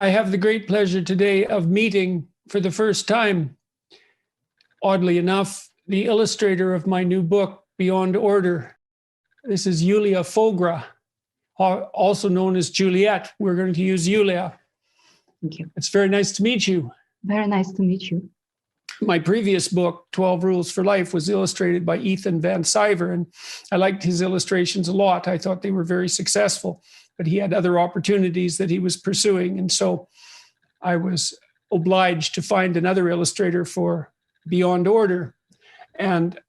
I have the great pleasure today of meeting for the first time, oddly enough, the illustrator of my new book, Beyond Order. This is Juliette Fogra, also known as Juliette. We're going to use Julia. Thank you. It's very nice to meet you. Very nice to meet you. My previous book, 12 Rules for Life, was illustrated by Ethan Van Sciver, and I liked his illustrations a lot. I thought they were very successful, but he had other opportunities that he was pursuing. And so I was obliged to find another illustrator for Beyond Order. And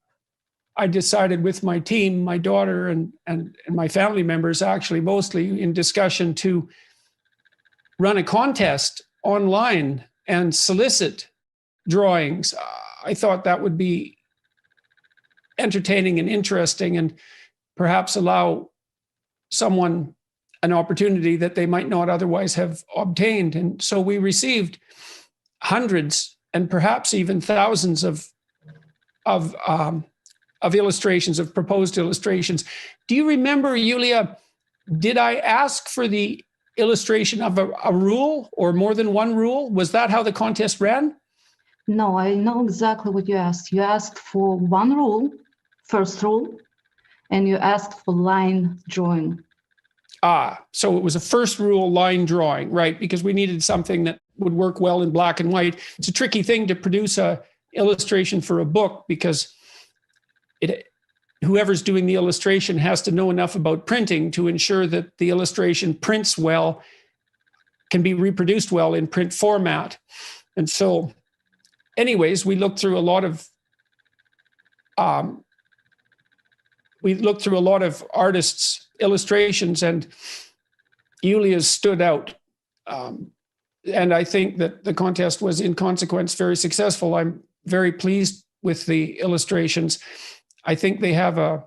I decided with my team, my daughter and my family members, actually mostly in discussion, to run a contest online and solicit drawings. I thought that would be entertaining and interesting and perhaps allow someone an opportunity that they might not otherwise have obtained. And so we received hundreds and perhaps even thousands of illustrations, of proposed illustrations. Do you remember, Julia, did I ask for the illustration of a rule or more than one rule? Was that how the contest ran? No, I know exactly what you asked. You asked for one rule, first rule, and you asked for line drawing. So it was a first rule line drawing, right? Because we needed something that would work well in black and white. It's a tricky thing to produce a illustration for a book because whoever's doing the illustration has to know enough about printing to ensure that the illustration prints well, can be reproduced well in print format. And so anyways, we looked through a lot of artists' illustrations, and Julia's stood out. And I think that the contest was, in consequence, very successful. I'm very pleased with the illustrations. I think they have a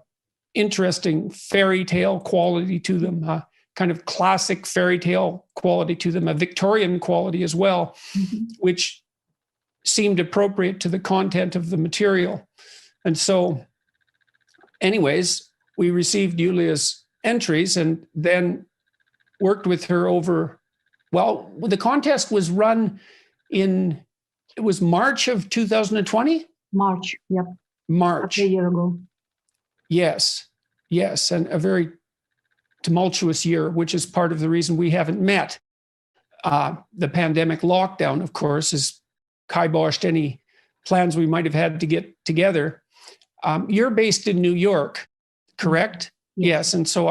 interesting fairy tale quality to them, a kind of classic fairy tale quality to them, a Victorian quality as well, which seemed appropriate to the content of the material. And so anyways, we received Julia's entries and then worked with her over, well, the contest was run it was March of 2020? March, yep. March. A year ago. Yes, and a very tumultuous year, which is part of the reason we haven't met. The pandemic lockdown, of course, has kiboshed any plans we might have had to get together. You're based in New York, correct? Yes. And so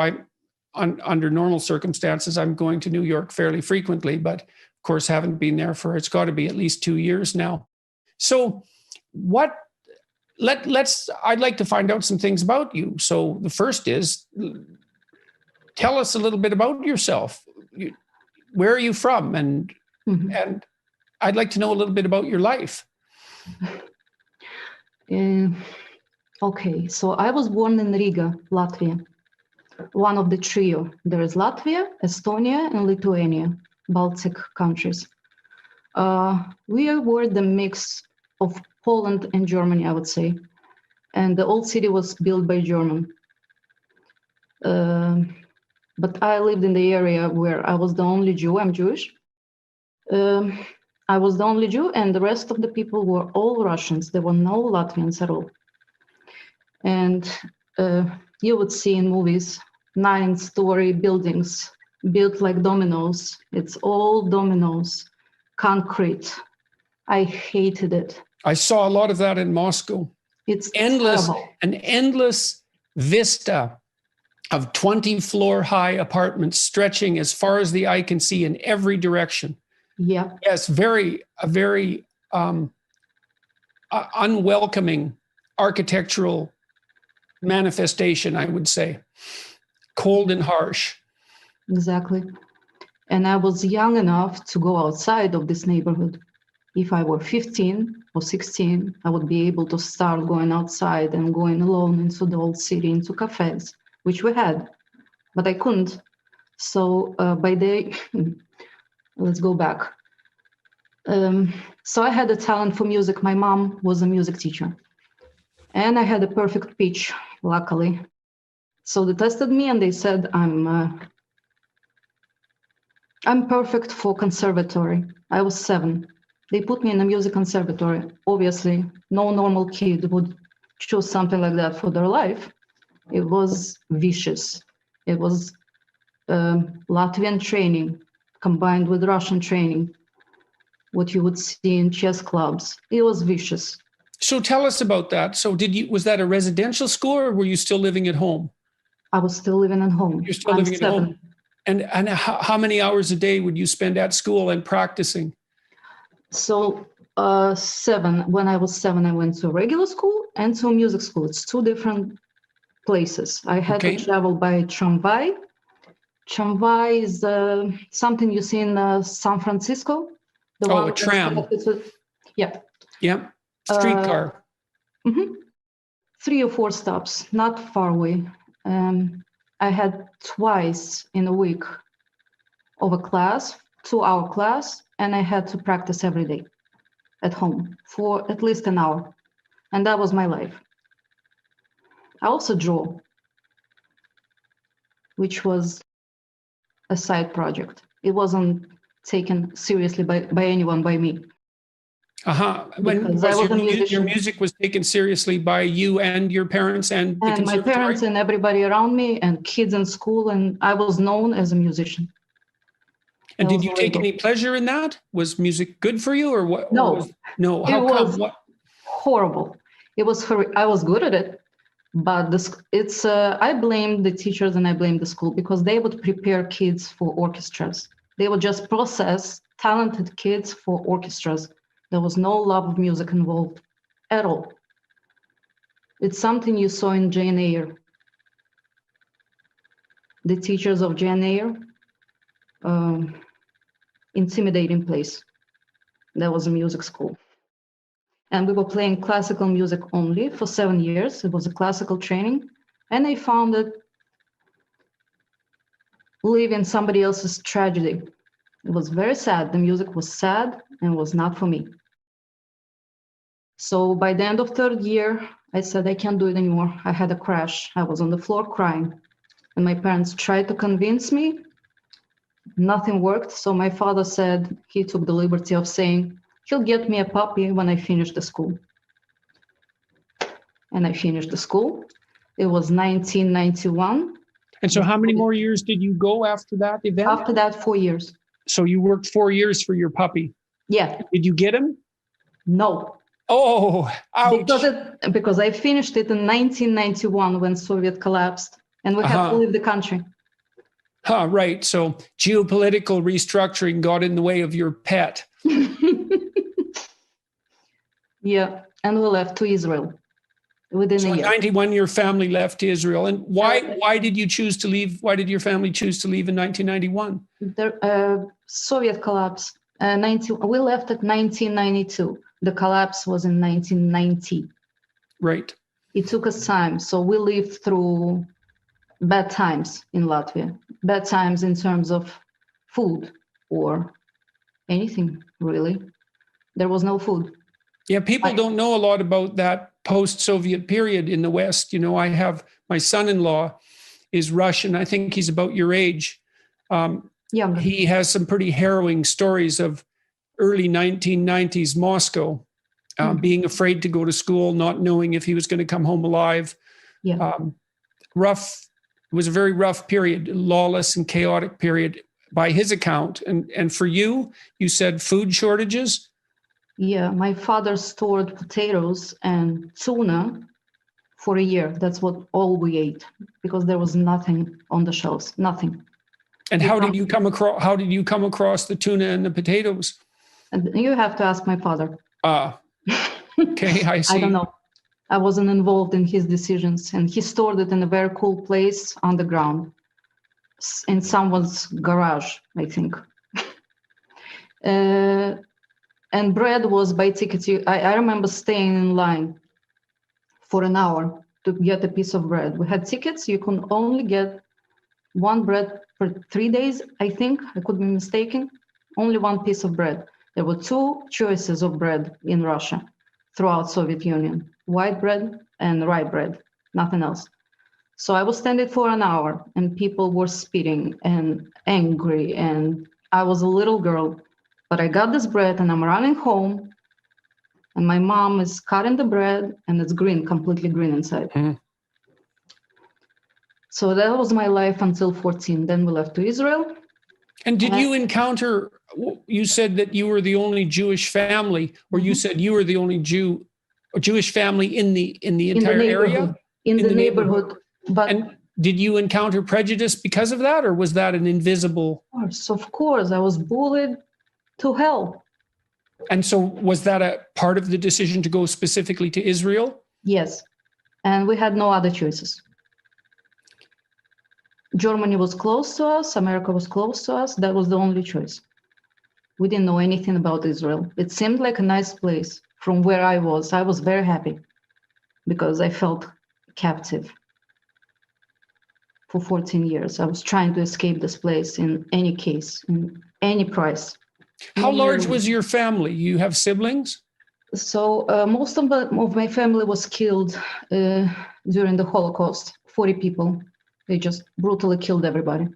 under normal circumstances, I'm going to New York fairly frequently, but of course haven't been there for, it's got to be at least 2 years now. So I'd like to find out some things about you. So the first is, tell us a little bit about yourself. Where are you from? And I'd like to know a little bit about your life. Okay, so I was born in Riga, Latvia. One of the trio. There is Latvia, Estonia, and Lithuania, Baltic countries. We were the mix of Poland and Germany, I would say. And the old city was built by German. But I lived in the area where I was the only Jew. I'm Jewish. I was the only Jew, and the rest of the people were all Russians. There were no Latvians at all. And you would see in movies 9-story buildings built like dominoes. It's all dominoes, concrete. I hated it. I saw a lot of that in Moscow. It's endless, terrible. An endless vista of 20-floor high apartments stretching as far as the eye can see in every direction. Yeah. Yes, a very unwelcoming architectural manifestation, I would say. Cold and harsh. Exactly. And I was young enough to go outside of this neighborhood. If I were 15 or 16, I would be able to start going outside and going alone into the old city, into cafes, which we had, but I couldn't. So let's go back. So I had a talent for music. My mom was a music teacher. And I had a perfect pitch, luckily. So they tested me and they said, I'm I'm perfect for conservatory. I was 7. They put me in a music conservatory. Obviously, no normal kid would choose something like that for their life. It was vicious. It was Latvian training combined with Russian training, what you would see in chess clubs. It was vicious. So tell us about that. So was that a residential school, or were you still living at home? I was still living at home. You're still living at home. And how many hours a day would you spend at school and practicing? So 7. When I was 7, I went to regular school and to music school. It's 2 different places. I had to travel by tramway. Tramway is something you see in San Francisco. A tram. Yeah. Yeah. Streetcar. 3 or 4 stops, not far away. I had twice in a week of a class, 2-hour class, and I had to practice every day at home for at least an hour. And that was my life. I also draw, which was a side project. It wasn't taken seriously by anyone, by me. Your music was taken seriously by you and your parents and the my parents and everybody around me and kids in school, and I was known as a musician. And did you take any pleasure in that? Was music good for you, or what? No. No. How come? What? Horrible. It was I was good at it, but I blame the teachers and I blame the school, because they would prepare kids for orchestras. They would just process talented kids for orchestras. There was no love of music involved at all. It's something you saw in Jane Eyre. The teachers of Jane Eyre, intimidating place. That was a music school. And we were playing classical music only for 7 years. It was a classical training. And I found that living somebody else's tragedy. It was very sad. The music was sad and was not for me. So by the end of 3rd year, I said, I can't do it anymore. I had a crash. I was on the floor crying. And my parents tried to convince me. Nothing worked. So my father said, he took the liberty of saying, he'll get me a puppy when I finish the school. And I finished the school. It was 1991. And so how many more years did you go after that event? After that, 4 years. So you worked 4 years for your puppy? Yeah. Did you get him? No. Oh, ouch. Because I finished it in 1991 when Soviet collapsed and we had to leave the country. Right. So geopolitical restructuring got in the way of your pet. Yeah. And we left to Israel within a year. In 91, your family left to Israel. And why did you choose to leave? Why did your family choose to leave in 1991? The Soviet collapse. We left at 1992. The collapse was in 1990. Right. It took us time. So we lived through bad times in Latvia. Bad times in terms of food or anything, really. There was no food. Yeah, people don't know a lot about that post-Soviet period in the West. You know, I have my son-in-law is Russian. I think he's about your age. Younger. He has some pretty harrowing stories of early 1990s Moscow, being afraid to go to school, not knowing if he was going to come home alive. Yeah. Rough. It was a very rough period, lawless and chaotic period by his account. And for you, you said food shortages? Yeah, my father stored potatoes and tuna for a year. That's all we ate, because there was nothing on the shelves, nothing. And how did you come across the tuna and the potatoes? And you have to ask my father. Okay, I see. I don't know. I wasn't involved in his decisions, and he stored it in a very cool place underground, in someone's garage, I think. And bread was by ticket. I remember staying in line for an hour to get a piece of bread. We had tickets. You could only get one bread for 3 days, I think. I could be mistaken. Only one piece of bread. There were 2 choices of bread in Russia throughout Soviet Union: white bread and rye bread, nothing else. So I was standing for an hour and people were spitting and angry, and I was a little girl, but I got this bread and I'm running home. And my mom is cutting the bread and it's green, completely green inside. Mhm. So that was my life until 14. Then we left to Israel. And did And you encounter, you said that you were the only Jewish family, or you said you were the only Jewish family in the entire area? In the neighborhood. But And did you encounter prejudice because of that, or was that an invisible? of course, I was bullied to hell. And so was that a part of the decision to go specifically to Israel? Yes. And we had no other choices. Germany was close to us. America was close to us. That was the only choice. We didn't know anything about Israel. It seemed like a nice place from where I was. I was very happy because I felt captive for 14 years. I was trying to escape this place in any case, in any price. How large was your family? You have siblings? So most of my family was killed during the Holocaust, 40 people. They just brutally killed everybody.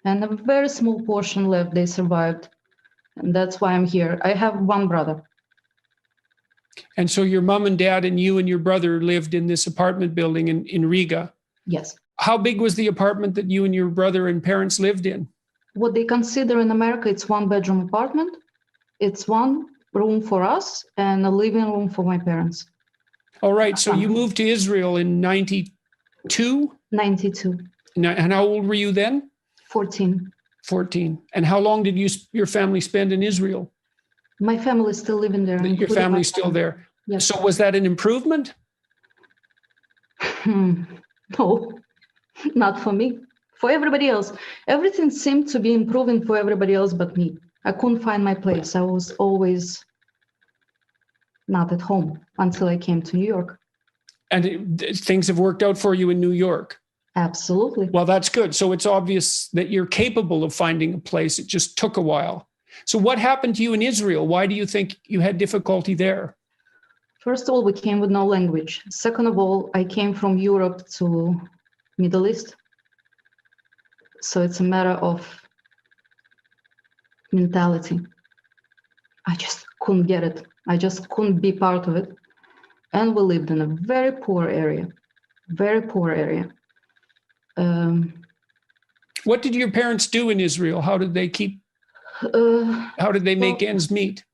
And a very small portion left, they survived. And that's why I'm here. I have one brother. And so your mom and dad and you and your brother lived in this apartment building in Riga. Yes. How big was the apartment that you and your brother and parents lived in? What they consider in America, it's one-bedroom apartment. It's one room for us and a living room for my parents. All right. So you moved to Israel in 92? 92. And how old were you then? 14. 14. And how long did your family spend in Israel? My family is still living there. Your family's still there. Yes. So was that an improvement? No, not for me. For everybody else. Everything seemed to be improving for everybody else but me. I couldn't find my place. I was always not at home until I came to New York. And things have worked out for you in New York? Absolutely. Well, that's good. So it's obvious that you're capable of finding a place. It just took a while. So what happened to you in Israel? Why do you think you had difficulty there? First of all, we came with no language. Second of all, I came from Europe to Middle East. So it's a matter of mentality. I just couldn't get it. I just couldn't be part of it. And we lived in a very poor area. Very poor area. What did your parents do in Israel? How did they make ends meet?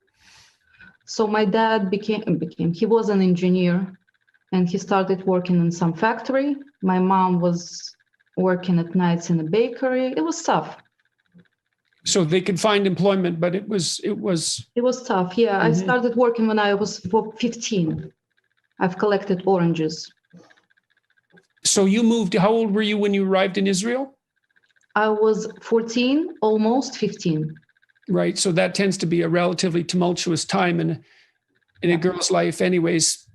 So my dad he was an engineer and he started working in some factory. My mom was working at nights in a bakery. It was tough. So they could find employment, but it was tough. Yeah. I started working when I was 15. I've collected oranges. So you moved, how old were you when you arrived in Israel? I was 14, almost 15. Right. So that tends to be a relatively tumultuous time in a girl's life anyways,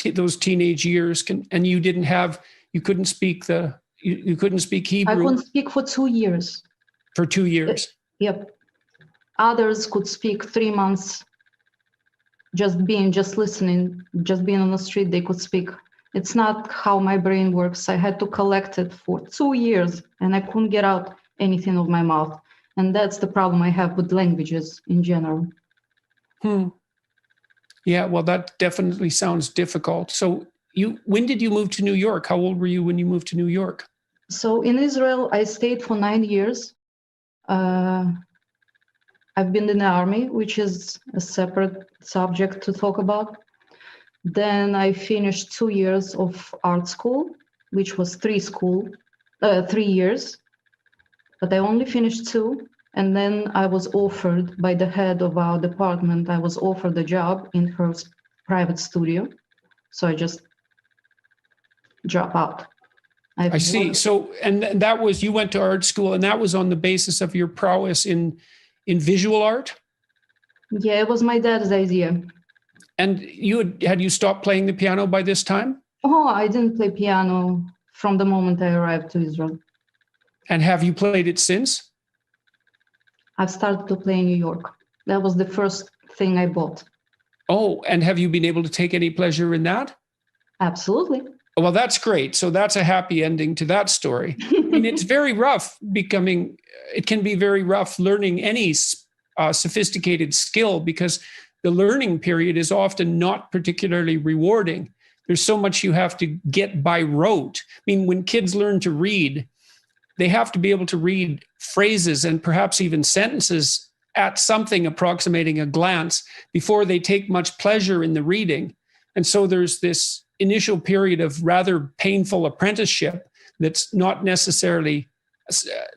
those teenage years and you couldn't speak Hebrew. I couldn't speak for 2 years. For 2 years. Yep. Others could speak 3 months. Just listening, just being on the street, they could speak. It's not how my brain works. I had to collect it for 2 years and I couldn't get out anything of my mouth. And that's the problem I have with languages in general. Yeah, well, that definitely sounds difficult. So when did you move to New York? How old were you when you moved to New York? So in Israel, I stayed for 9 years. I've been in the army, which is a separate subject to talk about. Then I finished 2 years of art school, which was 3 years, but I only finished 2. And then I was offered by the head of our department, I was offered a job in her private studio. So I just dropped out. I see. So, and that was, you went to art school and that was on the basis of your prowess in visual art? Yeah, it was my dad's idea. And had you stopped playing the piano by this time? Oh, I didn't play piano from the moment I arrived to Israel. And have you played it since? I've started to play in New York. That was the first thing I bought. Oh, and have you been able to take any pleasure in that? Absolutely. Well, that's great. So that's a happy ending to that story. I mean, it's very rough it can be very rough learning any sophisticated skill, because the learning period is often not particularly rewarding. There's so much you have to get by rote. I mean, when kids learn to read, they have to be able to read phrases and perhaps even sentences at something approximating a glance before they take much pleasure in the reading. And so there's this initial period of rather painful apprenticeship that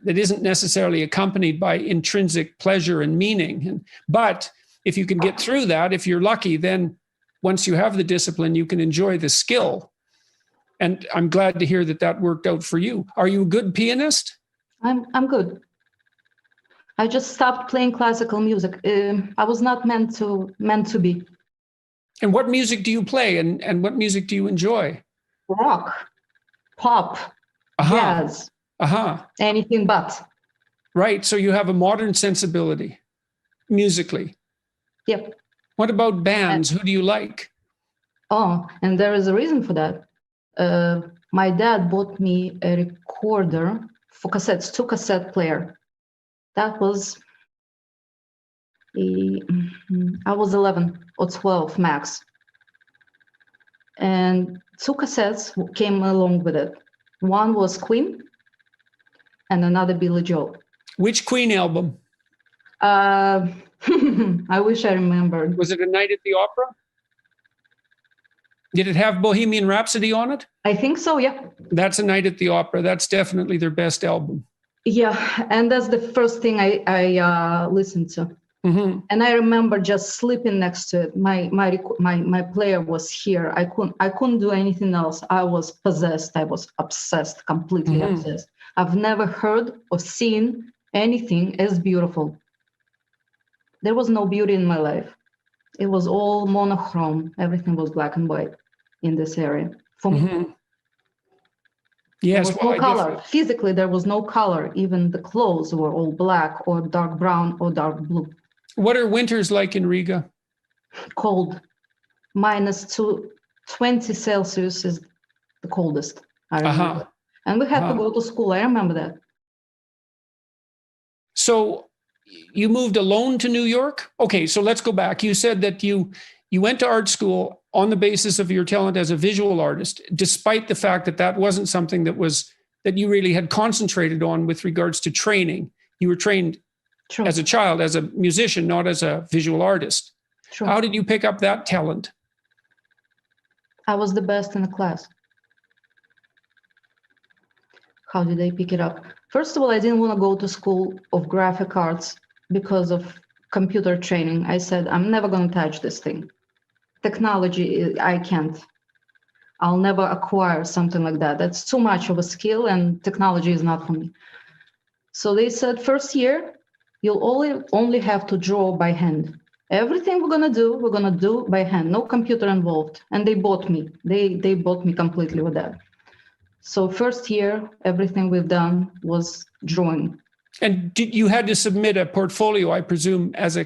isn't necessarily accompanied by intrinsic pleasure and meaning. But if you can get through that, if you're lucky, then once you have the discipline, you can enjoy the skill. And I'm glad to hear that worked out for you. Are you a good pianist? I'm good. I just stopped playing classical music. I was not meant to be. And what music do you play, and what music do you enjoy? Rock, pop, jazz, anything but. Right. So you have a modern sensibility musically. Yep. What about bands? Who do you like? Oh, and there is a reason for that. My dad bought me a recorder for cassettes, 2-cassette player. That was, I was 11 or 12 max. And 2 cassettes came along with it. One was Queen and another Billy Joel. Which Queen album? I wish I remembered. Was it A Night at the Opera? Did it have Bohemian Rhapsody on it? I think so, yeah. That's A Night at the Opera. That's definitely their best album. Yeah, and that's the first thing I listened to. Mm-hmm. And I remember just sleeping next to it. My player was here. I couldn't do anything else. I was possessed. I was obsessed, completely obsessed. I've never heard or seen anything as beautiful. There was no beauty in my life. It was all monochrome. Everything was black and white in this area for me. Yes, there was no color. Physically, there was no color. Even the clothes were all black or dark brown or dark blue. What are winters like in Riga? Cold. -20 Celsius is the coldest, I remember. And we had to go to school. I remember that. So you moved alone to New York? Okay, so let's go back. You said that you went to art school on the basis of your talent as a visual artist, despite the fact that wasn't something that you really had concentrated on with regards to training. You were trained as a child, as a musician, not as a visual artist. True. How did you pick up that talent? I was the best in the class. How did I pick it up? First of all, I didn't want to go to school of graphic arts because of computer training. I said, I'm never going to touch this thing. Technology, I can't. I'll never acquire something like that. That's too much of a skill, and technology is not for me. So they said, first year, you'll only have to draw by hand. Everything we're going to do by hand, no computer involved. And they bought me. They bought me completely with that. So first year, everything we've done was drawing. And you had to submit a portfolio, I presume, as a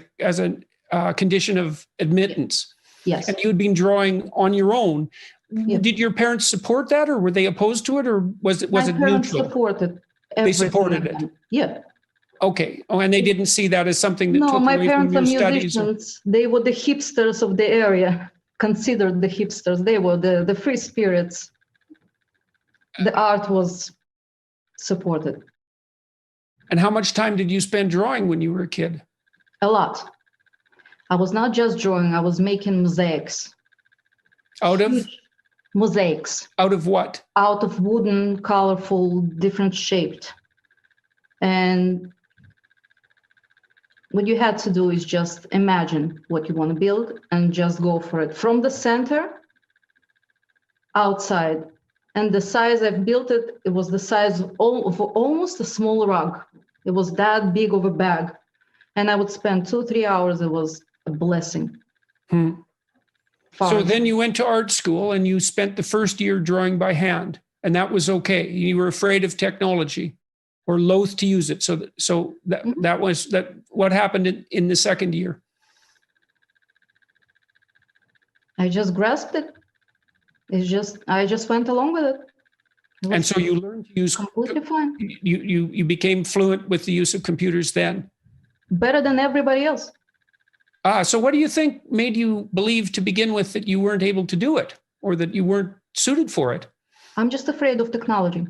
condition of admittance. Yes. And you had been drawing on your own. Yes. Did your parents support that, or were they opposed to it, or was it neutral? My parents supported. They supported it. Yeah. Okay. Oh, and they didn't see that as something that took away from your studies? No, my parents are musicians. They were the hipsters of the area, considered the hipsters. They were the free spirits. The art was supported. And how much time did you spend drawing when you were a kid? A lot. I was not just drawing, I was making mosaics. Out of? Mosaics. Out of what? Out of wooden, colorful, different shaped. And what you had to do is just imagine what you want to build and just go for it. From the center, outside. And the size I've built it, it was the size of almost a small rug. It was that big of a bag. And I would spend 2-3 hours. It was a blessing. So then you went to art school and you spent the first year drawing by hand, and that was okay. You were afraid of technology or loath to use it. So that was what happened in the second year. I just grasped it. I just went along with it. And so you learned to use, completely fine. you became fluent with the use of computers then? Better than everybody else. So what do you think made you believe to begin with that you weren't able to do it or that you weren't suited for it? I'm just afraid of technology.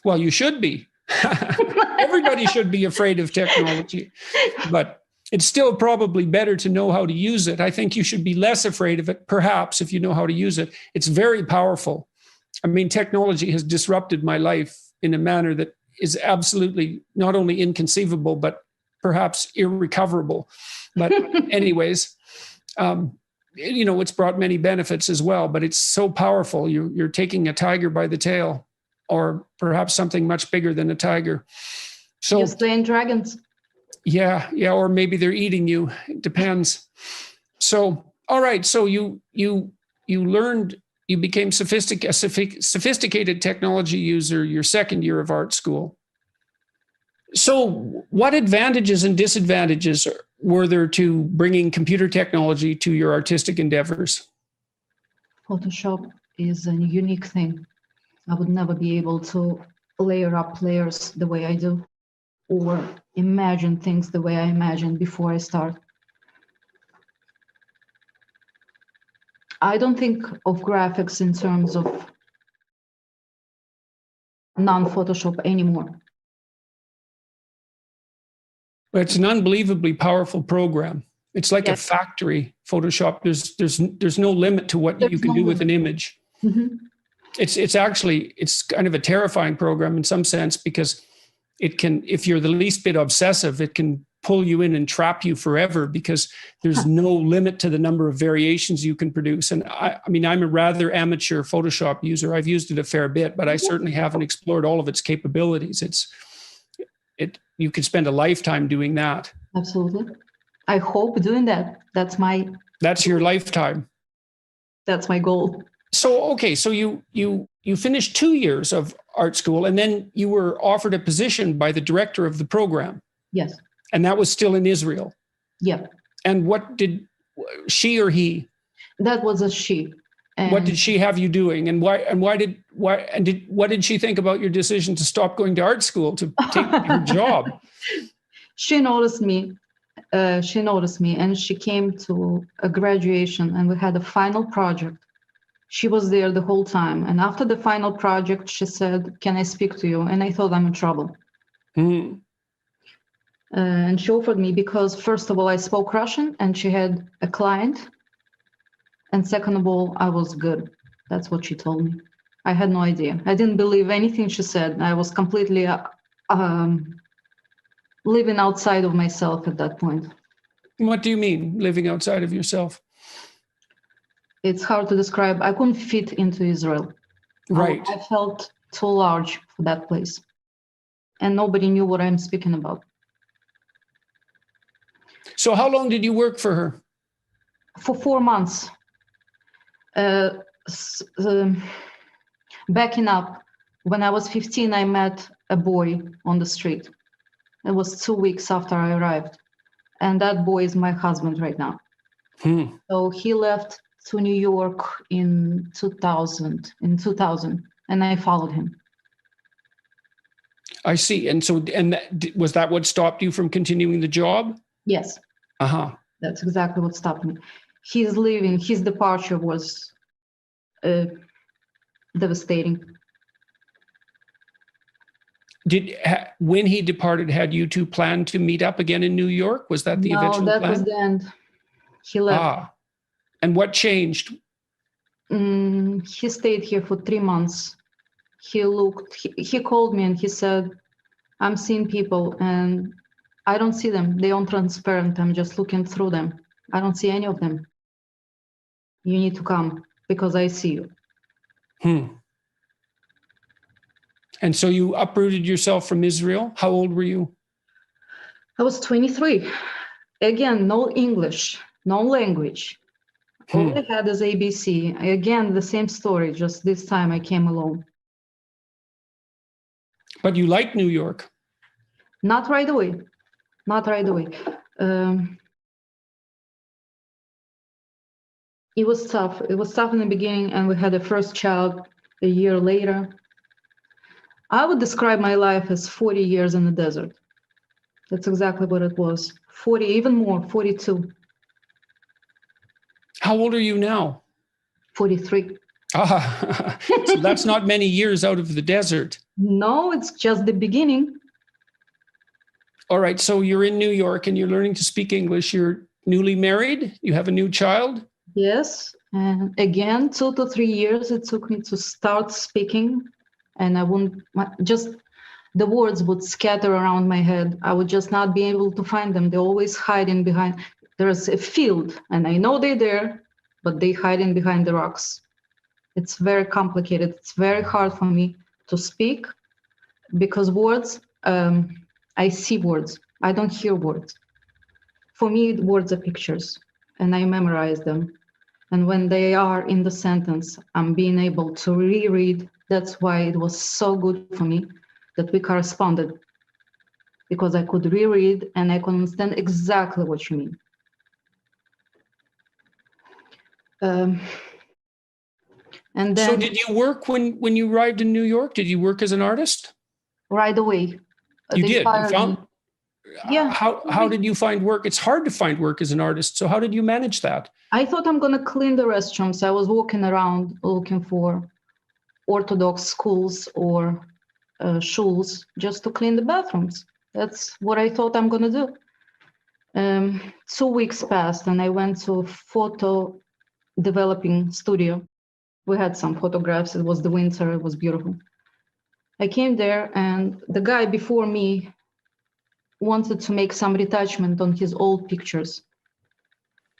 Well, you should be. Everybody should be afraid of technology, but it's still probably better to know how to use it. I think you should be less afraid of it, perhaps, if you know how to use it. It's very powerful. I mean, technology has disrupted my life in a manner that is absolutely not only inconceivable, but perhaps irrecoverable. But anyways, it's brought many benefits as well, but it's so powerful. You're taking a tiger by the tail, or perhaps something much bigger than a tiger. So you're slaying dragons. Yeah, or maybe they're eating you. It depends. So, all right. So you learned, you became a sophisticated technology user your second year of art school. So what advantages and disadvantages were there to bringing computer technology to your artistic endeavors? Photoshop is a unique thing. I would never be able to layer up layers the way I do, or imagine things the way I imagine before I start. I don't think of graphics in terms of non-Photoshop anymore. It's an unbelievably powerful program. It's like a factory, Photoshop. There's no limit to what you can do with an image. Mm-hmm. It's kind of a terrifying program in some sense, because it can, if you're the least bit obsessive, it can pull you in and trap you forever, because there's no limit to the number of variations you can produce. And I mean, I'm a rather amateur Photoshop user. I've used it a fair bit, but I certainly haven't explored all of its capabilities. You could spend a lifetime doing that. Absolutely. I hope doing that. That's your lifetime. That's my goal. So, okay. So you finished 2 years of art school, and then you were offered a position by the director of the program. Yes. And that was still in Israel. Yeah. And what did she or he? That was a she. And what did she have you doing, and what did she think about your decision to stop going to art school to take your job? She noticed me. And she came to a graduation, and we had a final project. She was there the whole time. And after the final project, she said, "Can I speak to you?" And I thought, I'm in trouble. Mm. And she offered me, because first of all, I spoke Russian and she had a client. And second of all, I was good. That's what she told me. I had no idea. I didn't believe anything she said. I was completely living outside of myself at that point. What do you mean, living outside of yourself? It's hard to describe. I couldn't fit into Israel. Right. I felt too large for that place. And nobody knew what I'm speaking about. So how long did you work for her? For 4 months. Backing up, when I was 15, I met a boy on the street. It was 2 weeks after I arrived. And that boy is my husband right now. So he left to New York in 2000, and I followed him. I see. And so, was that what stopped you from continuing the job? Yes. Uh-huh. That's exactly what stopped me. His departure was devastating. When he departed, had you two planned to meet up again in New York? Was that the eventual plan? No, that was the end. He left. And what changed? He stayed here for 3 months. He called me and he said, "I'm seeing people and I don't see them. They aren't transparent. I'm just looking through them. I don't see any of them. You need to come because I see you." And so you uprooted yourself from Israel. How old were you? I was 23. Again, no English, no language. All I had is ABC. Again, the same story, just this time I came alone. But you liked New York? Not right away. Not right away. It was tough. It was tough in the beginning, and we had a first child a year later. I would describe my life as 40 years in the desert. That's exactly what it was. 40, even more, 42, How old are you now? 43. Ah, so that's not many years out of the desert. No, it's just the beginning. All right. So you're in New York and you're learning to speak English. You're newly married. You have a new child. Yes. And again, 2 to 3 years it took me to start speaking. And I wouldn't just, the words would scatter around my head. I would just not be able to find them. They're always hiding behind. There's a field and I know they're there, but they hiding behind the rocks. It's very complicated. It's very hard for me to speak because words, I see words. I don't hear words. For me, words are pictures and I memorize them. And when they are in the sentence, I'm being able to reread. That's why it was so good for me that we corresponded, because I could reread and I could understand exactly what you mean. And then, so did you work when you arrived in New York? Did you work as an artist? right away. You they did. You fired found, me. Yeah. How did you find work? It's hard to find work as an artist. So how did you manage that? I thought I'm going to clean the restrooms. I was walking around looking for Orthodox schools or schools just to clean the bathrooms. That's what I thought I'm going to do. 2 weeks passed and I went to a photo developing studio. We had some photographs. It was the winter. It was beautiful. I came there and the guy before me wanted to make some retouchment on his old pictures.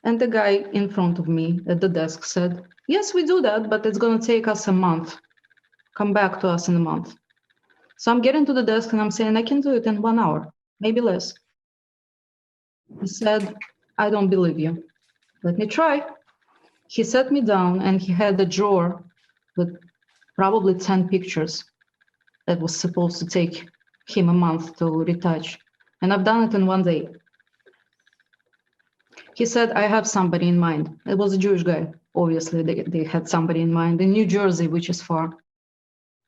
And the guy in front of me at the desk said, yes, we do that, but it's going to take us a month. Come back to us in a month. So I'm getting to the desk and I'm saying, I can do it in 1 hour, maybe less. He said, I don't believe you. Let me try. He sat me down and he had a drawer with probably 10 pictures that was supposed to take him a month to retouch. And I've done it in 1 day. He said, I have somebody in mind. It was a Jewish guy. Obviously, they had somebody in mind in New Jersey, which is far.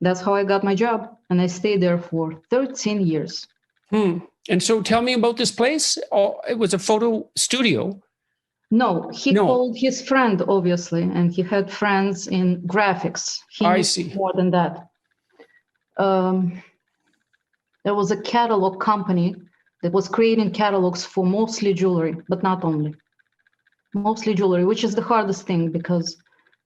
That's how I got my job. And I stayed there for 13 years. And so tell me about this place. Oh, it was a photo studio. No, he called his friend, obviously, and he had friends in graphics. I see. More than that. There was a catalog company that was creating catalogs for mostly jewelry, but not only. Mostly jewelry, which is the hardest thing because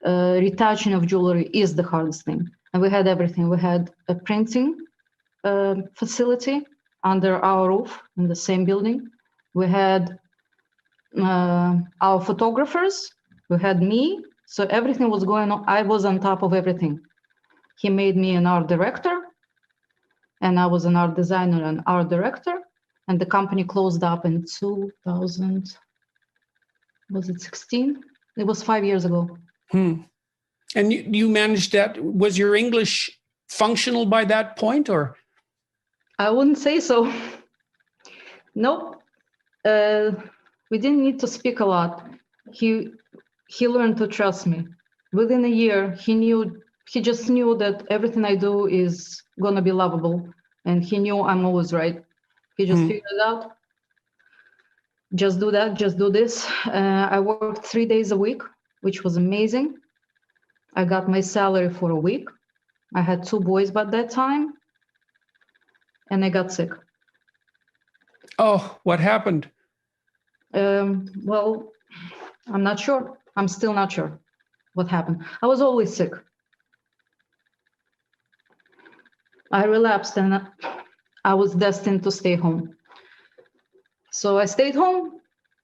retouching of jewelry is the hardest thing. And we had everything. We had a printing facility under our roof in the same building. We had our photographers. We had me. So everything was going on. I was on top of everything. He made me an art director, and I was an art designer and art director. And the company closed up in 2000, was it 16? It was 5 years ago. And you managed that. Was your English functional by that point, or? I wouldn't say so. Nope. We didn't need to speak a lot. He learned to trust me. Within a year, he just knew that everything I do is gonna be lovable, and he knew I'm always right. He just figured it out. Just do that, just do this. I worked 3 days a week, which was amazing. I got my salary for a week. I had 2 boys by that time, and I got sick. Oh, what happened? Well, I'm not sure. I'm still not sure what happened. I was always sick. I relapsed and I was destined to stay home. So I stayed home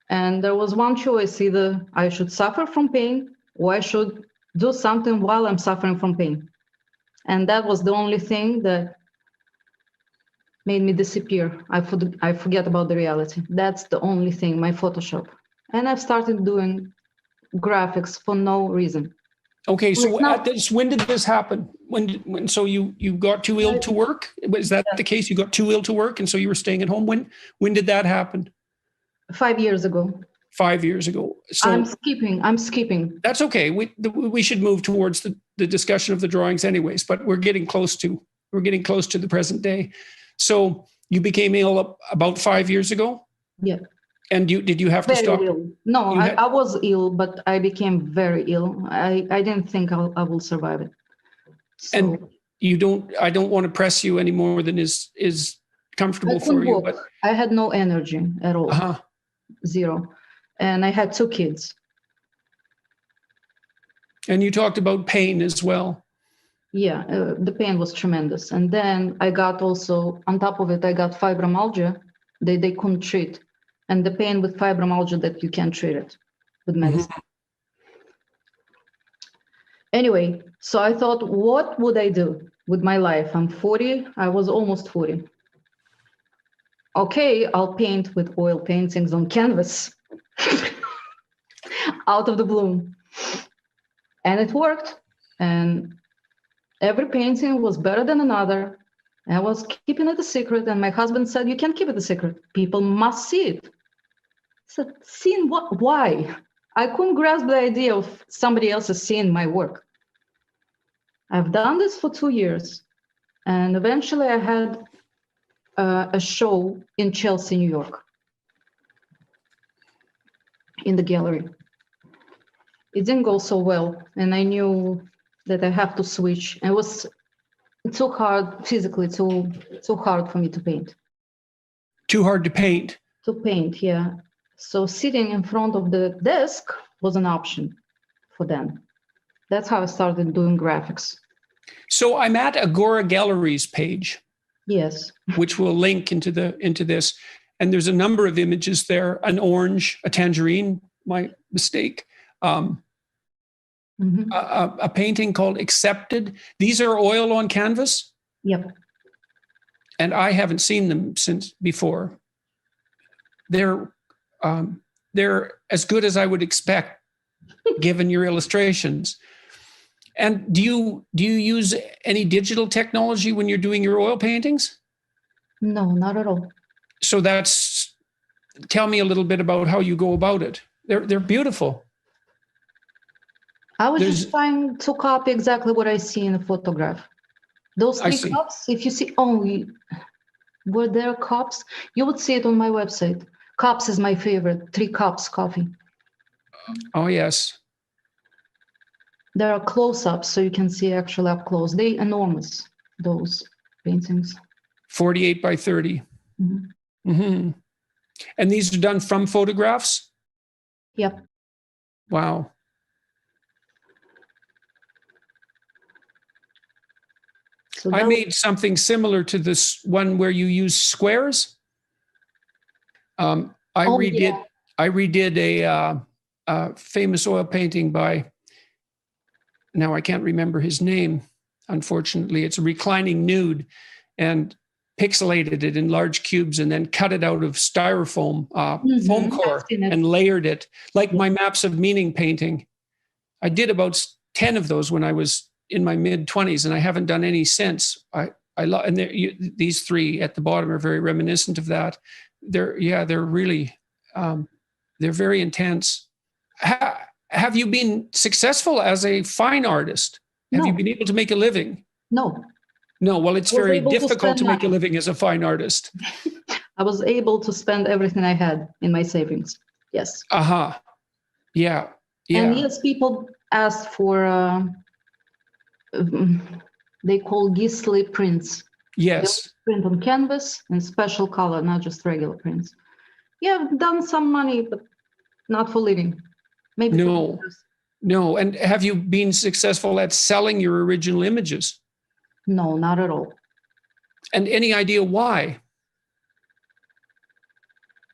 and there was one choice: either I should suffer from pain or I should do something while I'm suffering from pain. And that was the only thing that made me disappear. I forget about the reality. That's the only thing, my Photoshop. And I've started doing graphics for no reason. Okay, so when did this happen? When so you got too ill to work? Was that the case? You got too ill to work, and so you were staying at home. When did that happen? 5 years ago. 5 years ago. So I'm skipping. That's okay. We should move towards the discussion of the drawings anyways, but we're getting close to the present day. So you became ill about 5 years ago? Yeah. And did you have to Very stop? ill. No, I was ill, but I became very ill. I didn't think I will survive it. So, and I don't want to press you any more than is comfortable for you. But I had no energy at all. Zero. And I had 2 kids. And you talked about pain as well. Yeah, the pain was tremendous. And then I got also, on top of it, I got fibromyalgia. They couldn't treat. And the pain with fibromyalgia that you can't treat it with medicine. Mm-hmm. Anyway, so I thought, what would I do with my life? I'm 40. I was almost 40. Okay, I'll paint with oil paintings on canvas. Out of the blue. And it worked. And every painting was better than another. I was keeping it a secret. And my husband said, you can't keep it a secret. People must see it. I said, seeing what? Why? I couldn't grasp the idea of somebody else's seeing my work. I've done this for 2 years. And eventually I had a show in Chelsea, New York, in the gallery. It didn't go so well. And I knew that I have to switch. It was too hard, physically, too hard for me to paint. Too hard to paint? To paint, yeah. So sitting in front of the desk was an option for them. That's how I started doing graphics. So I'm at Agora Gallery's page. Yes. Which we'll link into this. And there's a number of images there, an orange, a tangerine, my mistake. A painting called Accepted. These are oil on canvas? Yep. And I haven't seen them since before. They're as good as I would expect, given your illustrations. And do you use any digital technology when you're doing your oil paintings? No, not at all. So tell me a little bit about how you go about it. They're beautiful. I was just trying to copy exactly what I see in a photograph. Those 3 cups, if you see, were there cups? You would see it on my website. Cups is my favorite, 3 cups coffee. Oh, yes. There are close-ups, so you can see actually up close. They're enormous, those paintings. 48 by 30. Mm-hmm. Mm-hmm. And these are done from photographs? Yep. Wow. So I made something similar to this one where you use squares. I redid a famous oil painting by, now I can't remember his name, unfortunately. It's a reclining nude, and pixelated it in large cubes and then cut it out of styrofoam, foam core, and layered it like my Maps of Meaning painting. I did about 10 of those when I was in my mid-20s, and I haven't done any since. These 3 at the bottom are very reminiscent of that. They're really, they're very intense. Have you been successful as a fine artist? Have you been able to make a living? No. No, well, it's very difficult to make a living as a fine artist. I was able to spend everything I had in my savings. Yes. Yeah. Yeah. And yes, people asked for, they call Gisli prints. Yes. They print on canvas in special color, not just regular prints. Yeah, I've done some money, but not for living. Maybe. No. And have you been successful at selling your original images? No, not at all. And any idea why?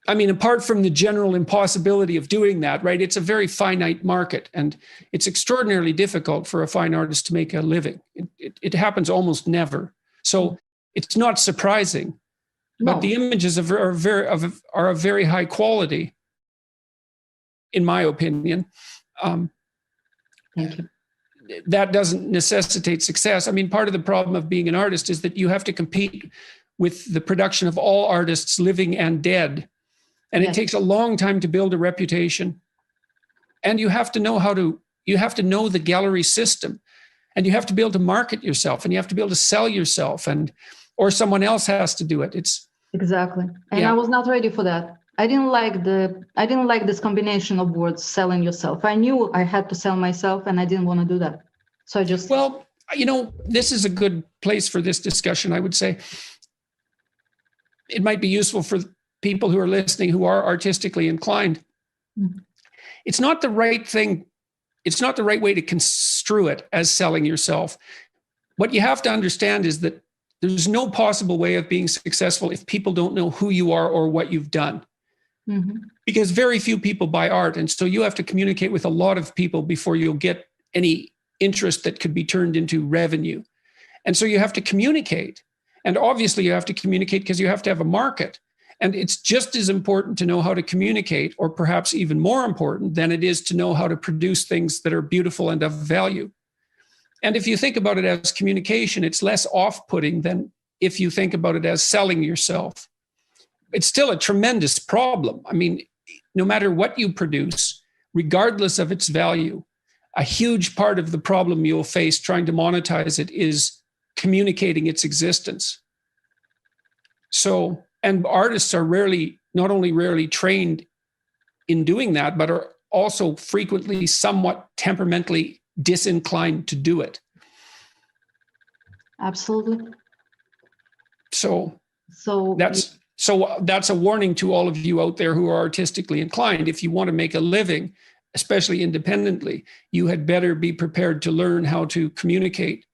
I mean, apart from the general impossibility of doing that, right? It's a very finite market, and it's extraordinarily difficult for a fine artist to make a living. It happens almost never. So it's not surprising. No. But the images are of very high quality, in my opinion. Thank you. That doesn't necessitate success. I mean, part of the problem of being an artist is that you have to compete with the production of all artists, living and dead. And Yes. it takes a long time to build a reputation. And you have to know the gallery system, and you have to be able to market yourself, and you have to be able to sell yourself, or someone else has to do it. Exactly. And Yeah. I was not ready for that. I didn't like this combination of words, selling yourself. I knew I had to sell myself, and I didn't want to do that. So I just Well, this is a good place for this discussion. I would say it might be useful for people who are listening who are artistically inclined. Mhm. It's not the right thing. It's not the right way to construe it as selling yourself. What you have to understand is that there's no possible way of being successful if people don't know who you are or what you've done. Mhm. Because very few people buy art. And so you have to communicate with a lot of people before you'll get any interest that could be turned into revenue. And so you have to communicate. And obviously you have to communicate because you have to have a market. And it's just as important to know how to communicate, or perhaps even more important than it is to know how to produce things that are beautiful and of value. And if you think about it as communication, it's less off-putting than if you think about it as selling yourself. It's still a tremendous problem. I mean, no matter what you produce, regardless of its value, a huge part of the problem you'll face trying to monetize it is communicating its existence. So, and artists are not only rarely trained in doing that, but are also frequently somewhat temperamentally disinclined to do it. Absolutely. So So that's a warning to all of you out there who are artistically inclined. If you want to make a living, especially independently, you had better be prepared to learn how to communicate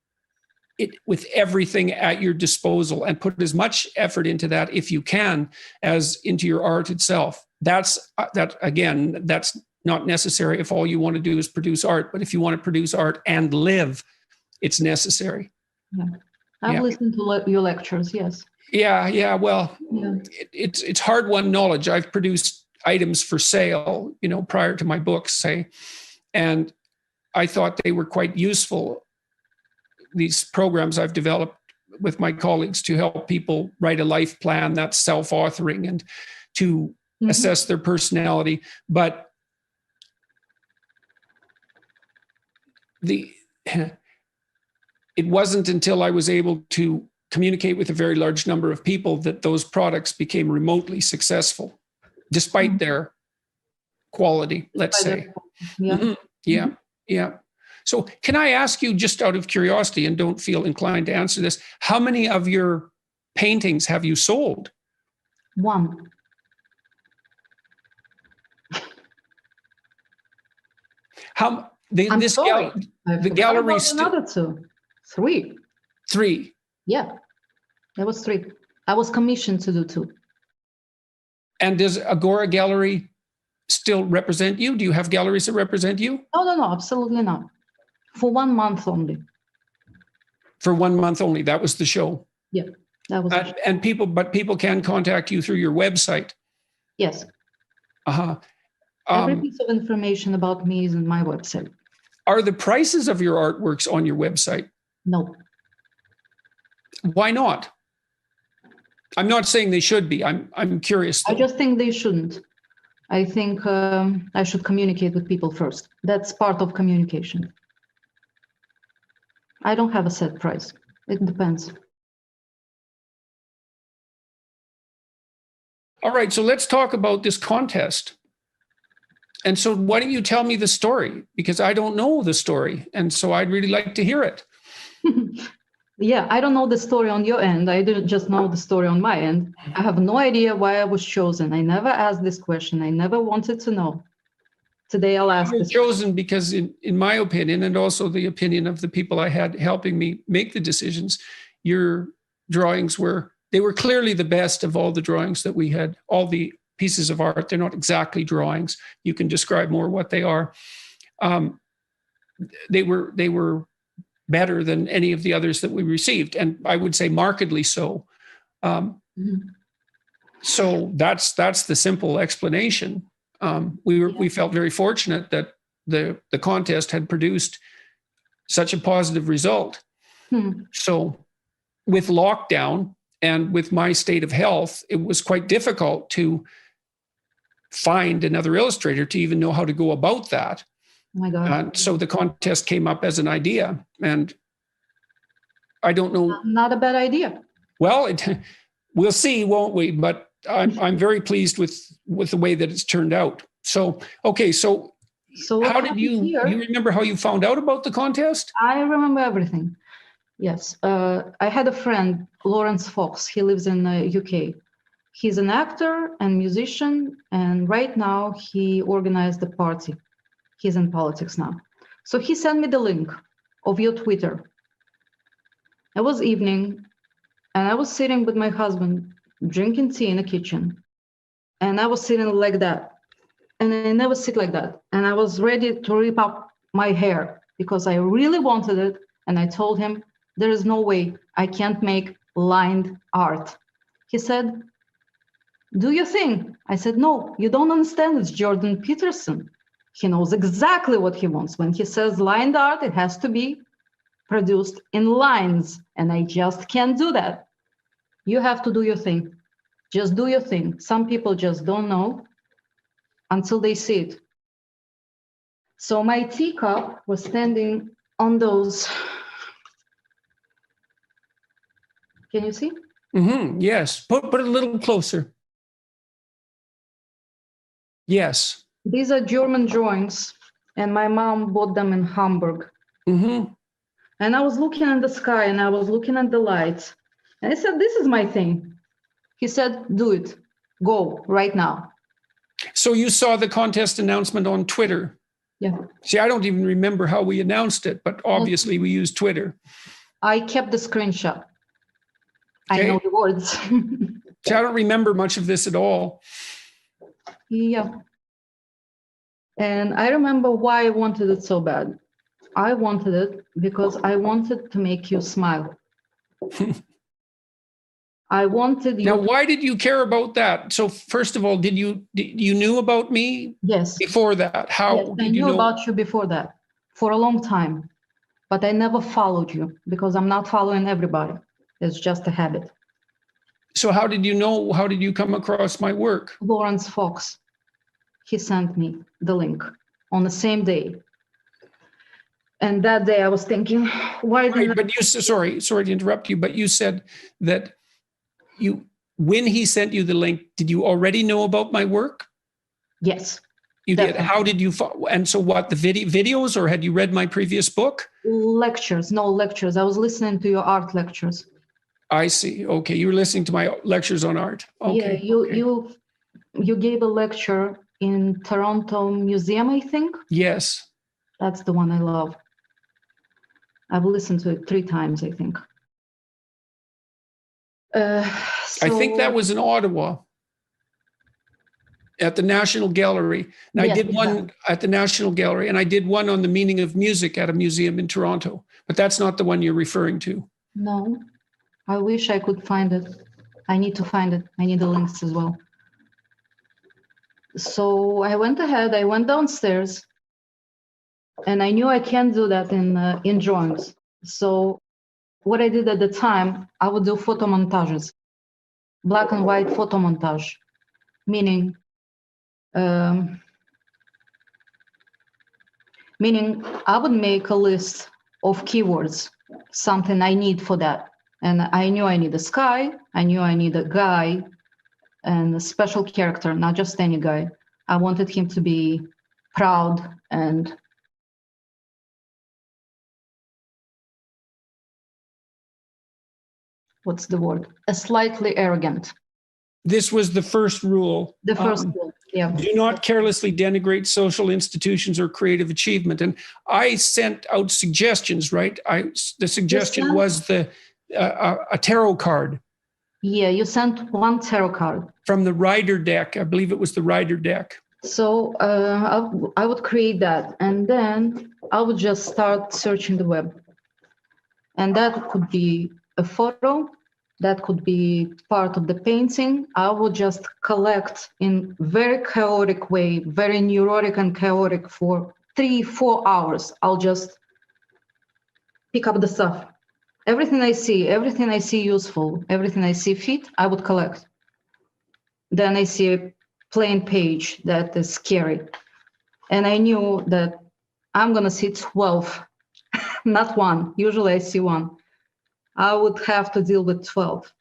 it with everything at your disposal, and put as much effort into that if you can as into your art itself. That's not necessary if all you want to do is produce art, but if you want to produce art and live, it's necessary. yeah. I've Yeah. listened to your lectures. Yes. Yeah. Well, Yeah. it's hard-won knowledge. I've produced items for sale, prior to my books, say, and I thought they were quite useful. These programs I've developed with my colleagues to help people write a life plan, that's self-authoring, and to assess their personality. But it wasn't until I was able to communicate with a very large number of people that those products became remotely successful, despite their quality, let's say. Yeah. Mhm. Yeah. Yeah. So can I ask you, just out of curiosity, and don't feel inclined to answer this, how many of your paintings have you sold? One. How I'm this sorry. I the forgot gallery about another two. Three. 3. Yeah. There was 3. I was commissioned to do 2. And does Agora Gallery still represent you? Do you have galleries that represent you? No, absolutely not. For 1 month only. For 1 month only. That was the show. Yeah, that was And people can contact you through your website. yes. Uh-huh. Every piece of information about me is on my website. Are the prices of your artworks on your website? No. Why not? I'm not saying they should be. I'm curious, though. I just think they shouldn't. I think I should communicate with people first. That's part of communication. I don't have a set price. It depends. All right, so let's talk about this contest. And so why don't you tell me the story? Because I don't know the story. And so I'd really like to hear it. Yeah, I don't know the story on your end. I didn't just know the story on my end. I have no idea why I was chosen. I never asked this question. I never wanted to know. Today I'll ask You were this. chosen because, in my opinion, and also the opinion of the people I had helping me make the decisions, your drawings were clearly the best of all the drawings that we had, all the pieces of art. They're not exactly drawings. You can describe more what they are. They were better than any of the others that we received, and I would say markedly so. So that's the simple explanation. We felt very fortunate that the contest had produced such a positive result. So with lockdown and with my state of health, it was quite difficult to find another illustrator to even know how to go about that. Oh my God. So the contest came up as an idea, and I don't know. Not a bad idea. Well, we'll see, won't we? But I'm very pleased with the way that it's turned out. So, okay. So how did you remember how you found out about the contest? I remember everything. Yes. I had a friend, Lawrence Fox. He lives in the UK. He's an actor and musician. And right now he organized a party. He's in politics now. So he sent me the link of your Twitter. It was evening, and I was sitting with my husband drinking tea in the kitchen. And I was sitting like that. And I never sit like that. And I was ready to rip up my hair because I really wanted it. And I told him, there is no way I can't make lined art. He said, do you think? I said, no, you don't understand. It's Jordan Peterson. He knows exactly what he wants. When he says lined art, it has to be produced in lines. And I just can't do that. You have to do your thing. Just do your thing. Some people just don't know until they see it. So my teacup was standing on those. Can you see? Mm-hmm. Yes. Put it a little closer. Yes. These are German drawings, and my mom bought them in Hamburg. Mm-hmm. And I was looking at the sky, and I was looking at the lights. And I said, this is my thing. He said, do it. Go right now. So you saw the contest announcement on Twitter. Yeah. See, I don't even remember how we announced it, but obviously we used Twitter. I kept the screenshot. Okay. I know the words. See, I don't remember much of this at all. Yeah. And I remember why I wanted it so bad. I wanted it because I wanted to make you smile. I wanted you. Now, why did you care about that? So first of all, you knew about me? Yes. Before that? How yes, did I you knew know about you before that for a long time, but I never followed you because I'm not following everybody. It's just a habit. So how did you know? How did you come across my work? Lawrence Fox. He sent me the link on the same day. And that day I was thinking, why didn't Right, but you sorry to interrupt you, but you said that when he sent you the link, did you already know about my work? Yes. You definitely. did. How did you and so what, the videos, or had you read my previous book? Lectures, no lectures. I was listening to your art lectures. I see. Okay, you were listening to my lectures on art. Okay. Yeah, you gave a lecture in Toronto Museum, I think. Yes. That's the one I love. I've listened to it 3 times, I think. I think that was in Ottawa at the National Gallery. And yes, I did one at the National Gallery, and I did one on the meaning of music at a museum in Toronto. But that's not the one you're referring to. No, I wish I could find it. I need to find it. I need the links as well. So I went ahead, I went downstairs, and I knew I can't do that in drawings. So what I did at the time, I would do photo montages, black and white photo montage, meaning I would make a list of keywords, something I need for that. And I knew I need a sky, I knew I need a guy and a special character, not just any guy. I wanted him to be proud and what's the word? Slightly arrogant. This was the first rule. The first rule, yeah. Do not carelessly denigrate social institutions or creative achievement. And I sent out suggestions, right? The suggestion was a tarot card. Yeah, you sent one tarot card. From the Rider deck. I believe it was the Rider deck. So I would create that, and then I would just start searching the web. And that could be a photo, that could be part of the painting. I would just collect in very chaotic way, very neurotic and chaotic for 3-4 hours. I'll just pick up the stuff. Everything I see useful, everything I see fit, I would collect. Then I see plain page that is scary. And I knew that I'm going to see 12, not one. Usually I see one. I would have to deal with 12.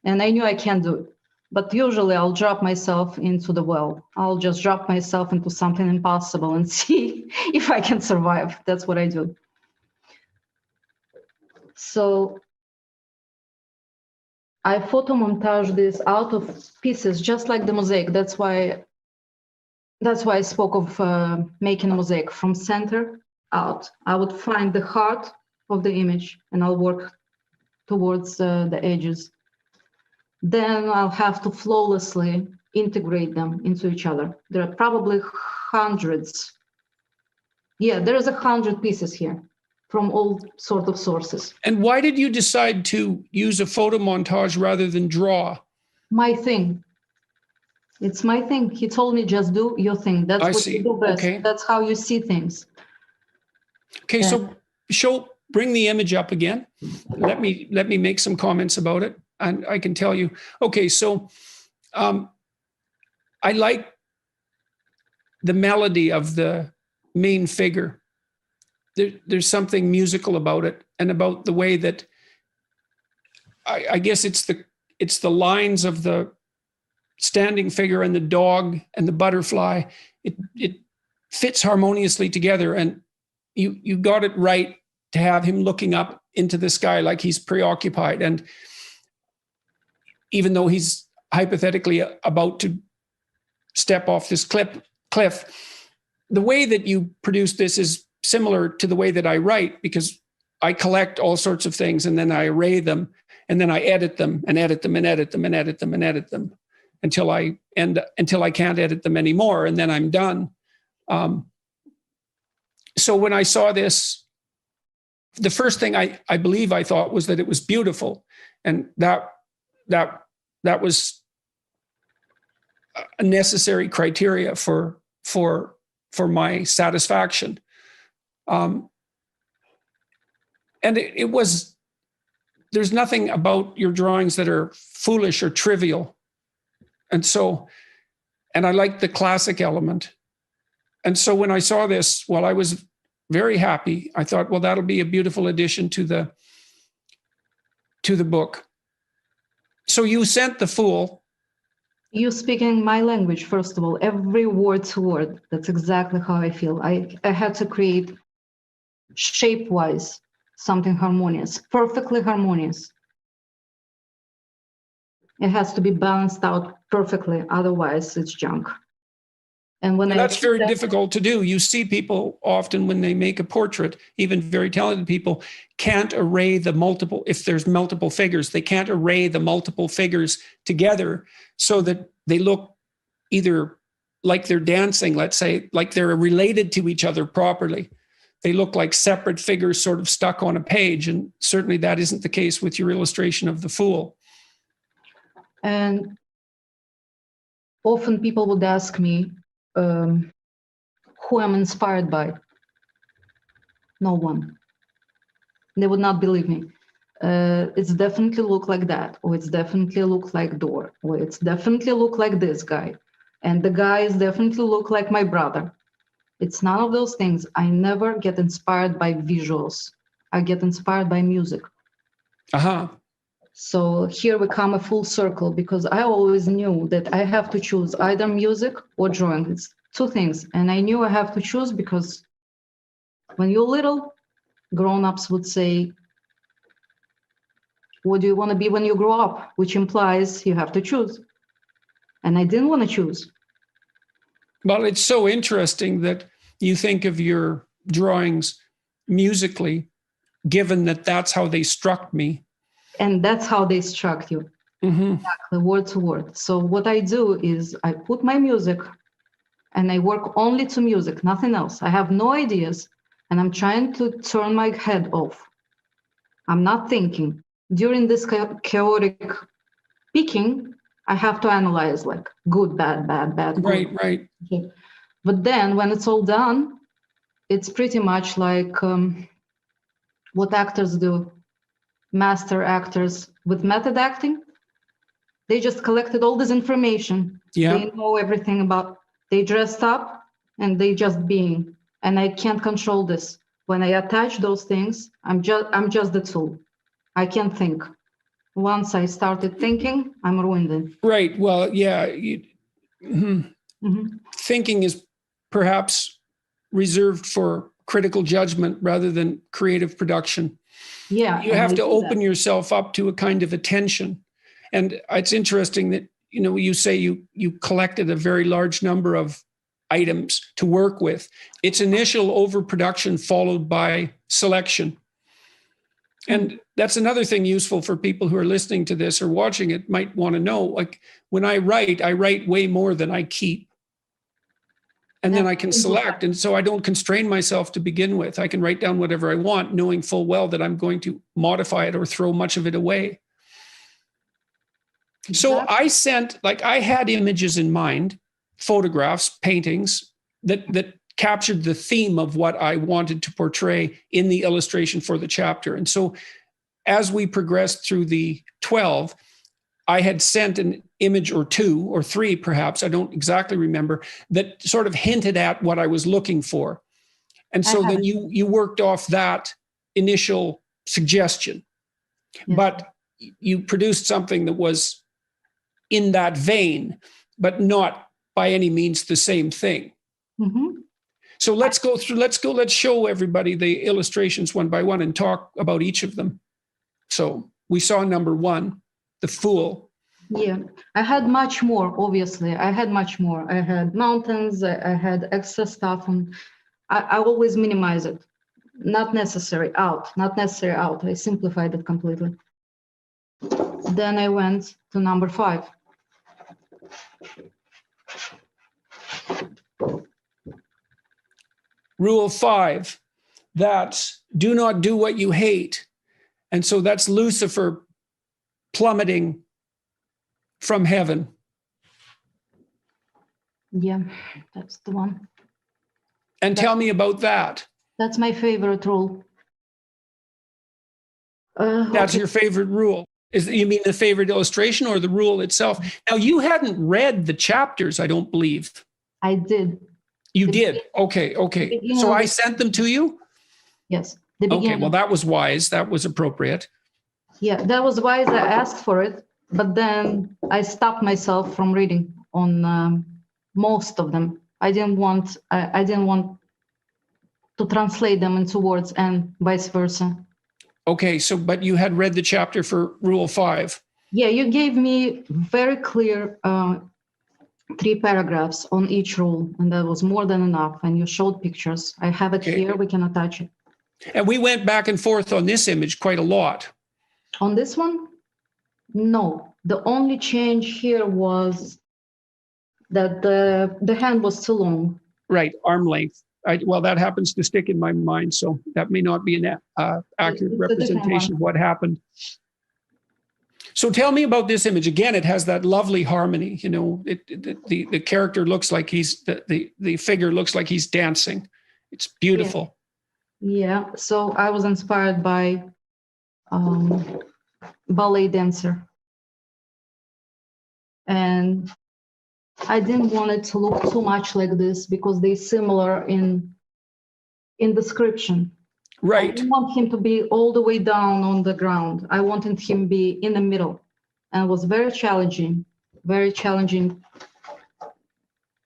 And I knew I can't do it. But usually I'll drop myself into the well. I'll just drop myself into something impossible and see if I can survive. That's what I do. So I photo montage this out of pieces, just like the mosaic. That's why I spoke of making a mosaic from center out. I would find the heart of the image and I'll work towards the edges. Then I'll have to flawlessly integrate them into each other. There are probably hundreds. Yeah, there is 100 pieces here from all sort of sources. And why did you decide to use a photo montage rather than draw? My thing. It's my thing. He told me, just do your thing. That's what you do best. Okay. That's how you see things. Okay, so bring the image up again. Let me make some comments about it, and I can tell you. Okay, so I like the melody of the main figure. There's something musical about it, and about the way that I guess it's the lines of the standing figure and the dog and the butterfly. It fits harmoniously together, and you got it right to have him looking up into the sky like he's preoccupied. And even though he's hypothetically about to step off this cliff, the way that you produce this is similar to the way that I write, because I collect all sorts of things and then I array them and then I edit them and edit them and edit them and edit them and edit them until I can't edit them anymore, and then I'm done. So when I saw this, the first thing I believe I thought was that it was beautiful, and that was a necessary criteria for my satisfaction. And it was, there's nothing about your drawings that are foolish or trivial. And I like the classic element. And so when I saw this, well, I was very happy. I thought, well, that'll be a beautiful addition to the book. So you sent the Fool. You speaking my language, first of all, every word to word. That's exactly how I feel. I had to create shape-wise something harmonious, perfectly harmonious. It has to be balanced out perfectly, otherwise it's junk. And that's very difficult to do. You see people often when they make a portrait, even very talented people, can't array the multiple, if there's multiple figures, they can't array the multiple figures together so that they look either like they're dancing, let's say, like they're related to each other properly. They look like separate figures sort of stuck on a page. And certainly that isn't the case with your illustration of the Fool. And often people would ask me, who I'm inspired by. No one. They would not believe me. It's definitely look like that, or it's definitely look like Dor, or it's definitely look like this guy. And the guys definitely look like my brother. It's none of those things. I never get inspired by visuals. I get inspired by music. Uh-huh. So here we come a full circle, because I always knew that I have to choose either music or drawing. It's two things. And I knew I have to choose because when you're little, grown-ups would say, what do you want to be when you grow up? Which implies you have to choose. And I didn't want to choose. Well, it's so interesting that you think of your drawings musically, given that that's how they struck me. And that's how they struck you. Mm-hmm. Exactly, word to word. So what I do is I put my music and I work only to music, nothing else. I have no ideas, and I'm trying to turn my head off. I'm not thinking. During this chaotic picking, I have to analyze like good, bad, bad, bad. Right, good. right. Okay. But then when it's all done, it's pretty much like what actors do. Master actors with method acting, They just collected all this information. Yeah. They know everything about, they dressed up and they just being, and I can't control this. When I attach those things, I'm just the tool. I can't think. Once I started thinking, I'm ruined. Right. Well, yeah. Mhm. Thinking is perhaps reserved for critical judgment rather than creative production. Yeah. You have to open yourself up to a kind of attention. And it's interesting that, you say you collected a very large number of items to work with. It's initial overproduction followed by selection. And that's another thing useful for people who are listening to this or watching it might want to know. Like when I write way more than I keep. And then I can select. And so I don't constrain myself to begin with. I can write down whatever I want, knowing full well that I'm going to modify it or throw much of it away. So I had images in mind, photographs, paintings that captured the theme of what I wanted to portray in the illustration for the chapter. And so as we progressed through the 12, I had sent an image or two or three, perhaps, I don't exactly remember, that sort of hinted at what I was looking for. And so then you worked off that initial suggestion, but you produced something that was in that vein, but not by any means the same thing. Mm-hmm. So let's show everybody the illustrations one by one and talk about each of them. So we saw number 1, the Fool. Yeah, I had much more, obviously. I had much more. I had mountains, I had extra stuff, and I always minimize it. Not necessary, out. I simplified it completely. Then I went to number 5. Rule 5, that's do not do what you hate. And so that's Lucifer plummeting from heaven. Yeah, that's the one. And tell me about that. That's my favorite rule. That's okay. your favorite rule. You mean the favorite illustration or the rule itself? Now, you hadn't read the chapters, I don't believe. I did. You did? Okay. So I sent them to you? Yes. Okay, well, that was wise. That was appropriate. Yeah, that was wise. I asked for it, but then I stopped myself from reading on most of them. I didn't want to translate them into words and vice versa. Okay, so but you had read the chapter for Rule 5. Yeah, you gave me very clear 3 paragraphs on each rule, and that was more than enough. And you showed pictures. I have it here. We can attach it. And we went back and forth on this image quite a lot. On this one? No. The only change here was that the hand was too long. Right, arm length. Well, that happens to stick in my mind, so that may not be an accurate representation of what happened. So tell me about this image. Again, it has that lovely harmony. The character looks like the figure looks like he's dancing. It's beautiful. Yeah. So I was inspired by ballet dancer, and I didn't want it to look too much like this because they're similar in description. Right. I didn't want him to be all the way down on the ground. I wanted him to be in the middle, and it was very challenging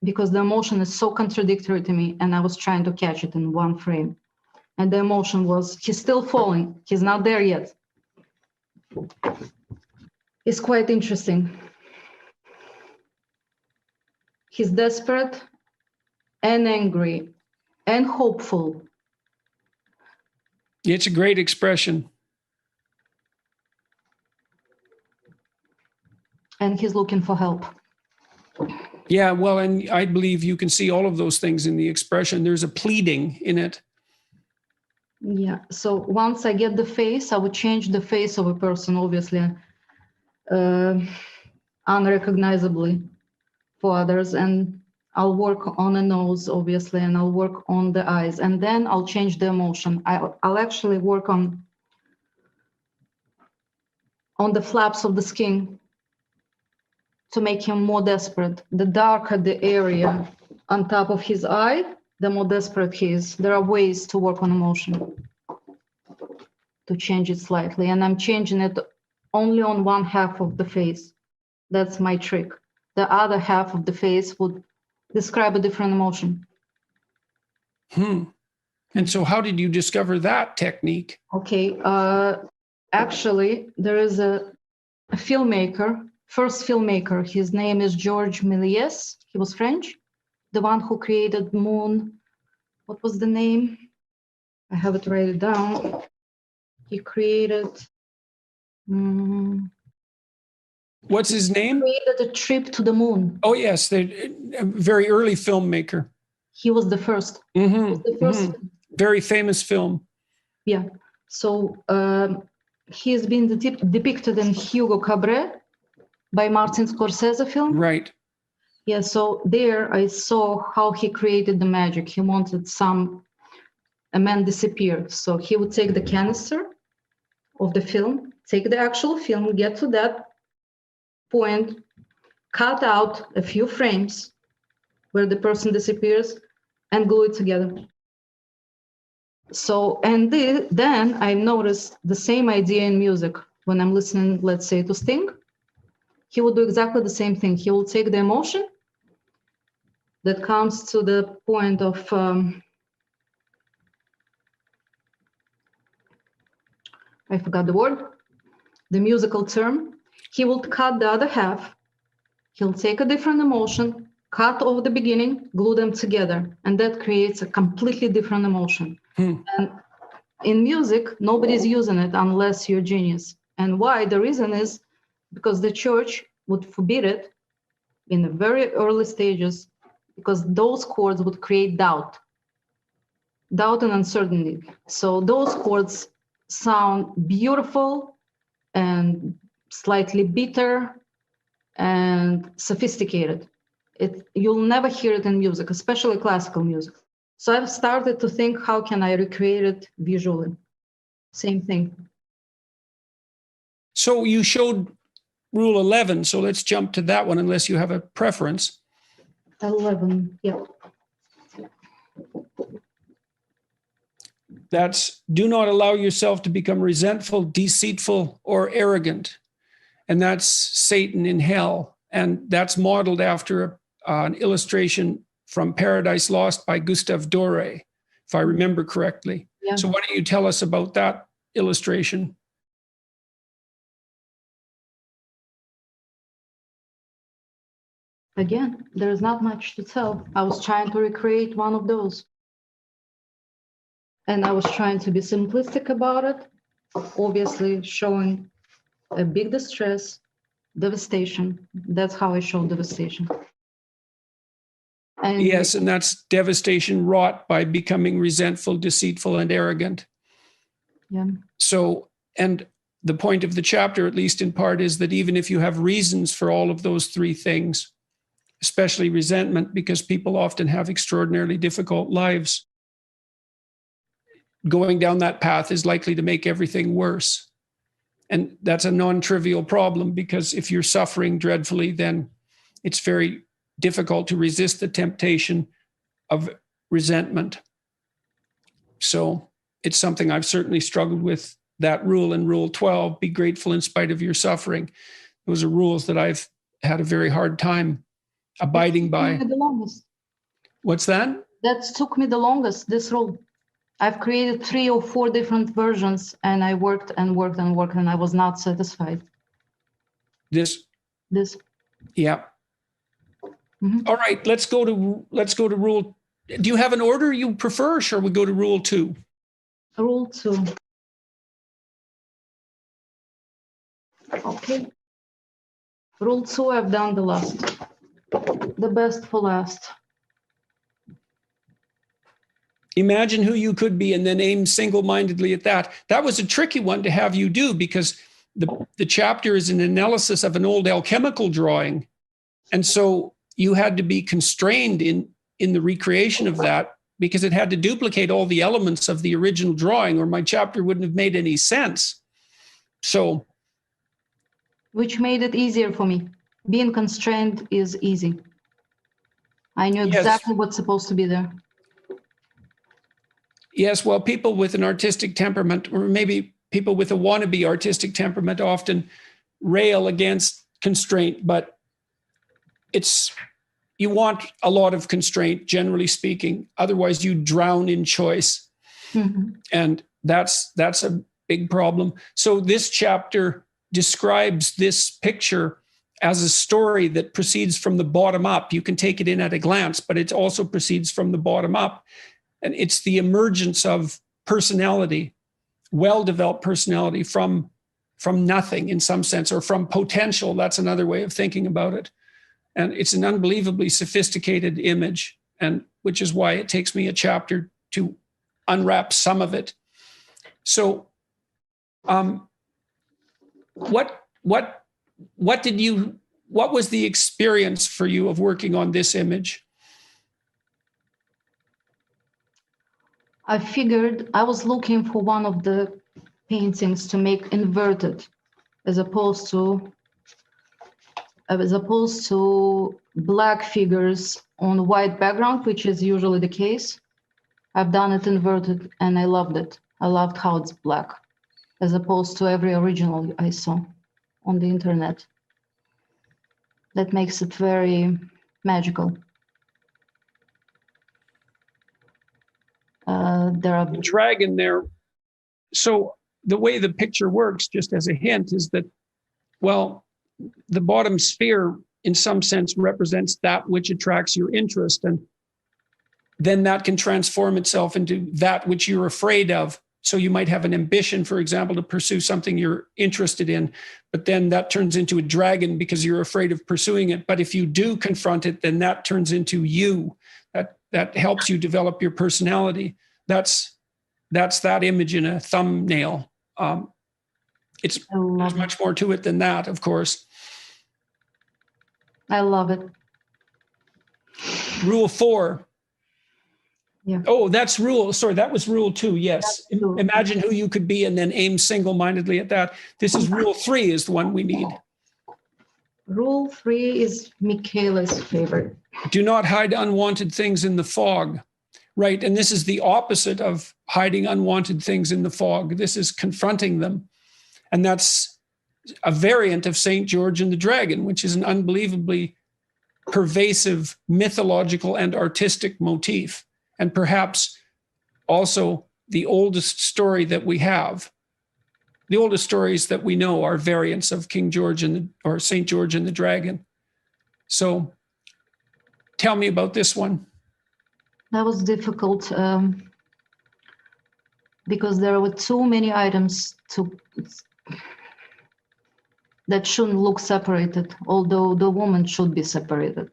because the emotion is so contradictory to me, and I was trying to catch it in one frame. And the emotion was, he's still falling. He's not there yet. It's quite interesting. He's desperate and angry and hopeful. It's a great expression. And he's looking for help. Yeah, well, and I believe you can see all of those things in the expression. There's a pleading in it. Yeah, so once I get the face, I would change the face of a person, obviously, unrecognizably for others. And I'll work on the nose, obviously, and I'll work on the eyes. And then I'll change the emotion. I'll actually work on the flaps of the skin. to make him more desperate. The darker the area on top of his eye, the more desperate he is. There are ways to work on emotion, to change it slightly. And I'm changing it only on one half of the face. That's my trick. The other half of the face would describe a different emotion. And so how did you discover that technique? Okay. Actually, there is a filmmaker, first filmmaker. His name is Georges Méliès. He was French. The one who created Moon. What was the name? I have it written down. He created... What's his name? Created a trip to the moon. Oh, yes. A very early filmmaker. He was the first. He was the first. Very famous film. Yeah. So he has been depicted in Hugo Cabret by Martin Scorsese film. Right. Yeah. So there I saw how he created the magic. He wanted a man disappeared. So he would take the canister of the film, take the actual film, get to that point, cut out a few frames where the person disappears and glue it together. So, and then I noticed the same idea in music. When I'm listening, let's say, to Sting, he would do exactly the same thing. He will take the emotion that comes to the point of, I forgot the word, the musical term. He will cut the other half. He'll take a different emotion, cut off the beginning, glue them together, and that creates a completely different emotion. And in music, nobody's using it unless you're a genius. And why? The reason is because the church would forbid it in the very early stages, because those chords would create doubt and uncertainty. So those chords sound beautiful and slightly bitter and sophisticated. You'll never hear it in music, especially classical music. So I've started to think, how can I recreate it visually? Same thing. So you showed rule 11. So let's jump to that one, unless you have a preference. 11, yeah. That's do not allow yourself to become resentful, deceitful, or arrogant. And that's Satan in hell. And that's modeled after an illustration from Paradise Lost by Gustave Doré, if I remember correctly. Yeah. So why don't you tell us about that illustration? Again, there's not much to tell. I was trying to recreate one of those. And I was trying to be simplistic about it, obviously showing a big distress, devastation. That's how I showed devastation. And Yes, and that's devastation wrought by becoming resentful, deceitful, and arrogant. Yeah. So, and the point of the chapter, at least in part, is that even if you have reasons for all of those three things, especially resentment, because people often have extraordinarily difficult lives, going down that path is likely to make everything worse. And that's a non-trivial problem, because if you're suffering dreadfully, then it's very difficult to resist the temptation of resentment. So it's something I've certainly struggled with, that rule in Rule 12, be grateful in spite of your suffering. Those are rules that I've had a very hard time abiding by. The longest. What's that? That took me the longest, this rule. I've created 3 or 4 different versions, and I worked and worked and worked, and I was not satisfied. This. Yeah. Mm-hmm. All right, let's go to rule. Do you have an order you prefer, or shall we go to Rule 2? Rule 2. Okay. Rule 2, I've done the last. The best for last. Imagine who you could be and then aim single-mindedly at that. That was a tricky one to have you do, because the chapter is an analysis of an old alchemical drawing. And so you had to be constrained in the recreation of that, because it had to duplicate all the elements of the original drawing, or my chapter wouldn't have made any sense. So, which made it easier for me. being constrained is easy. I knew Yes. exactly what's supposed to be there. Yes, well, people with an artistic temperament, or maybe people with a wannabe artistic temperament, often rail against constraint, but you want a lot of constraint, generally speaking. Otherwise, you drown in choice. Mhm. And that's a big problem. So this chapter describes this picture as a story that proceeds from the bottom up. You can take it in at a glance, but it also proceeds from the bottom up. And it's the emergence of personality, well-developed personality from nothing in some sense, or from potential. That's another way of thinking about it. And it's an unbelievably sophisticated image, and which is why it takes me a chapter to unwrap some of it. So, what was the experience for you of working on this image? I figured I was looking for one of the paintings to make inverted, as opposed to black figures on white background, which is usually the case. I've done it inverted and I loved it. I loved how it's black, as opposed to every original I saw on the internet. That makes it very magical. There are The dragon there. So the way the picture works, just as a hint, is that, well, the bottom sphere in some sense represents that which attracts your interest, and then that can transform itself into that which you're afraid of. So you might have an ambition, for example, to pursue something you're interested in, but then that turns into a dragon because you're afraid of pursuing it. But if you do confront it, then that turns into you. That helps you develop your personality. That's that image in a thumbnail. There's much more to it than that, of course. I love it. Rule 4. Yeah. Oh, that's rule. Sorry, that was rule 2. Yes. That's rule. Imagine who you could be and then aim single-mindedly at that. This is rule 3 is the one we need. Rule 3 is Michaela's favorite. Do not hide unwanted things in the fog. Right. And this is the opposite of hiding unwanted things in the fog. This is confronting them. And that's a variant of St. George and the Dragon, which is an unbelievably pervasive mythological and artistic motif. And perhaps also the oldest story that we have. The oldest stories that we know are variants of King George or St. George and the Dragon. So tell me about this one. That was difficult because there were too many items that shouldn't look separated, although the woman should be separated.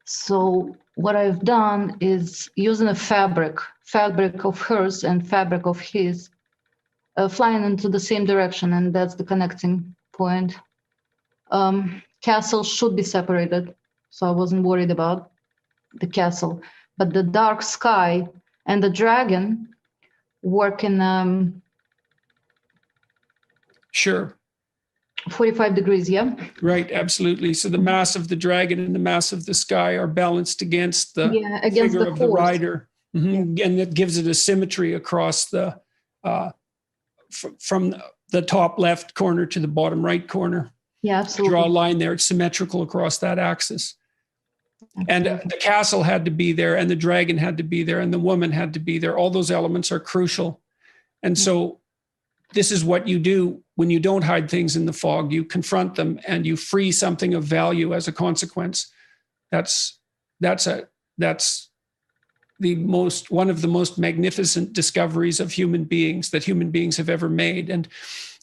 So what I've done is using a fabric of hers and fabric of his, flying into the same direction, and that's the connecting point. Castle should be separated, so I wasn't worried about the castle, but the dark sky and the dragon work in Sure. 45 degrees, yeah? Right, absolutely. So the mass of the dragon and the mass of the sky are balanced against the figure of the rider. Mm-hmm. Yeah. And that gives it a symmetry across the from the top left corner to the bottom right corner. Yeah, absolutely. Draw a line there, it's symmetrical across that axis. Absolutely. And the castle had to be there, and the dragon had to be there, and the woman had to be there. All those elements are crucial. And so this is what you do when you don't hide things in the fog. You confront them and you free something of value as a consequence. That's one of the most magnificent discoveries of human beings that human beings have ever made. And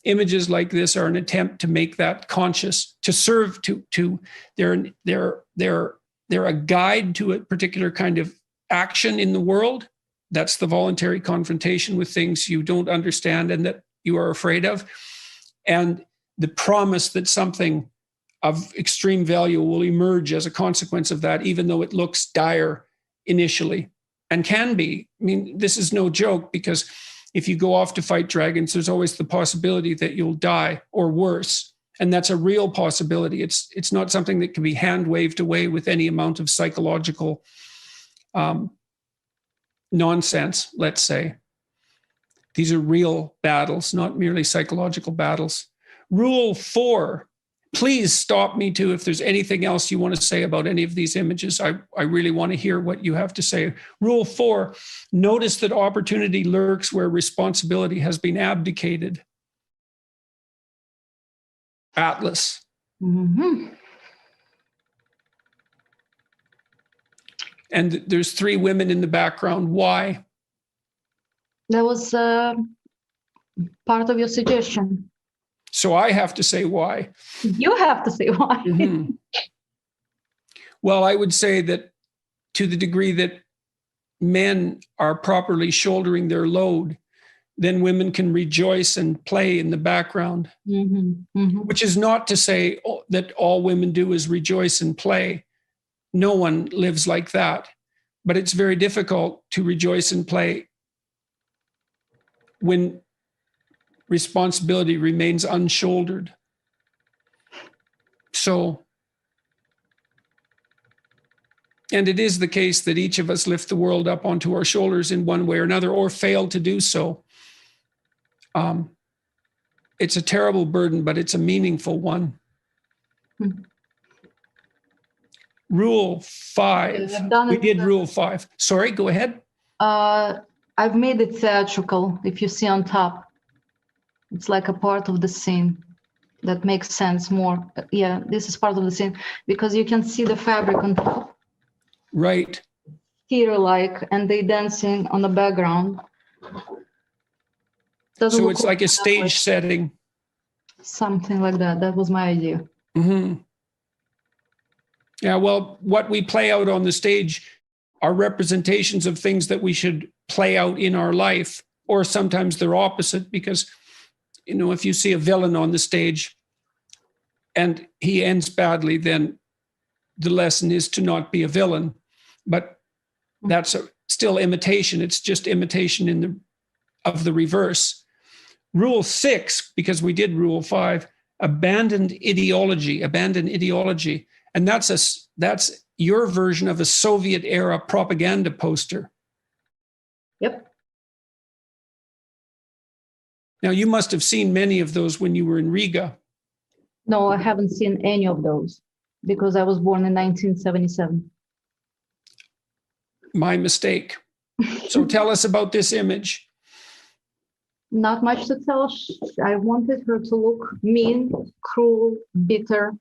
images like this are an attempt to make that conscious, to serve to they're a guide to a particular kind of action in the world. That's the voluntary confrontation with things you don't understand and that you are afraid of. And the promise that something of extreme value will emerge as a consequence of that, even though it looks dire initially and can be. I mean, this is no joke, because if you go off to fight dragons, there's always the possibility that you'll die or worse. And that's a real possibility. It's not something that can be hand waved away with any amount of psychological nonsense, let's say. These are real battles, not merely psychological battles. Rule 4, please stop me too if there's anything else you want to say about any of these images. I really want to hear what you have to say. Rule 4, notice that opportunity lurks where responsibility has been abdicated. Atlas. Mm-hmm. And there's 3 women in the background. Why? That was part of your suggestion. So I have to say why. You have to say why. Mm-hmm. Well, I would say that to the degree that men are properly shouldering their load, then women can rejoice and play in the background, which is not to say that all women do is rejoice and play. No one lives like that. But it's very difficult to rejoice and play when responsibility remains unshouldered. So, and it is the case that each of us lift the world up onto our shoulders in one way or another, or fail to do so. It's a terrible burden, but it's a meaningful one. Rule 5. We did rule 5. Sorry, go ahead. I've made it theatrical. If you see on top, it's like a part of the scene that makes sense more. Yeah, this is part of the scene because you can see the fabric on top. Right. Theater-like, and they dancing on the background. So it's like a stage setting. Something like that. That was my idea. Mm-hmm. Yeah, well, what we play out on the stage are representations of things that we should play out in our life, or sometimes they're opposite because, you know, if you see a villain on the stage and he ends badly, then the lesson is to not be a villain. But that's still imitation. It's just imitation of the reverse. Rule 6, because we did rule 5, abandon ideology. And that's your version of a Soviet era propaganda poster. Yep. Now, you must have seen many of those when you were in Riga. No, I haven't seen any of those because I was born in 1977. My mistake. So tell us about this image. Not much to tell. I wanted her to look mean, cruel, bitter,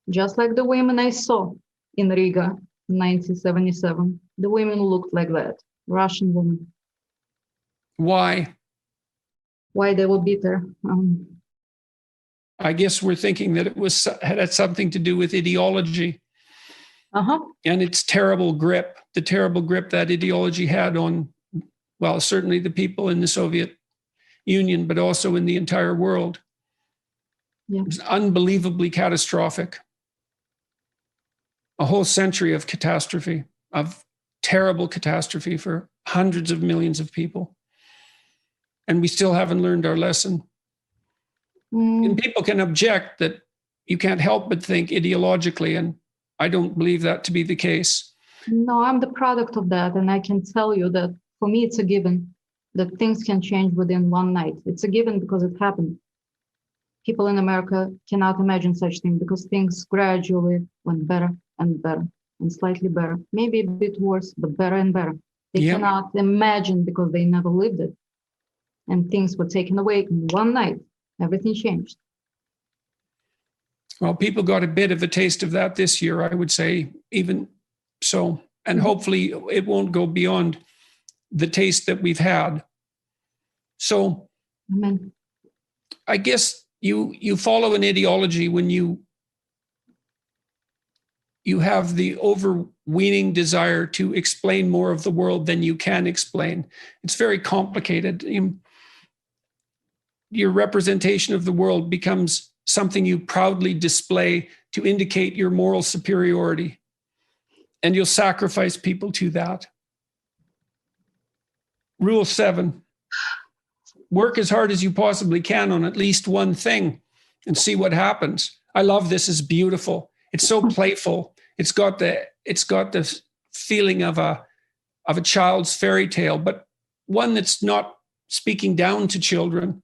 just like the women I saw in Riga in 1977. The women looked like that, Russian women. Why? Why they were bitter? I guess we're thinking that it had something to do with ideology. And its terrible grip, the terrible grip that ideology had on, well, certainly the people in the Soviet Union, but also in the entire world. Yeah. It was unbelievably catastrophic. A whole century of catastrophe, of terrible catastrophe for hundreds of millions of people. And we still haven't learned our lesson. And people can object that you can't help but think ideologically, and I don't believe that to be the case. No, I'm the product of that, and I can tell you that for me it's a given that things can change within one night. It's a given because it happened. People in America cannot imagine such thing because things gradually went better and better and slightly better, maybe a bit worse, but better and better. They cannot imagine because they never lived it. And things were taken away in one night. Everything changed. Well, people got a bit of a taste of that this year, I would say, even so. And hopefully it won't go beyond the taste that we've had. So Amen. I guess you follow an ideology when you have the overweening desire to explain more of the world than you can explain. It's very complicated. Your representation of the world becomes something you proudly display to indicate your moral superiority. And you'll sacrifice people to that. Rule 7, work as hard as you possibly can on at least one thing. and see what happens. I love this. It's beautiful. It's so playful. It's got the feeling of a child's fairy tale, but one that's not speaking down to children.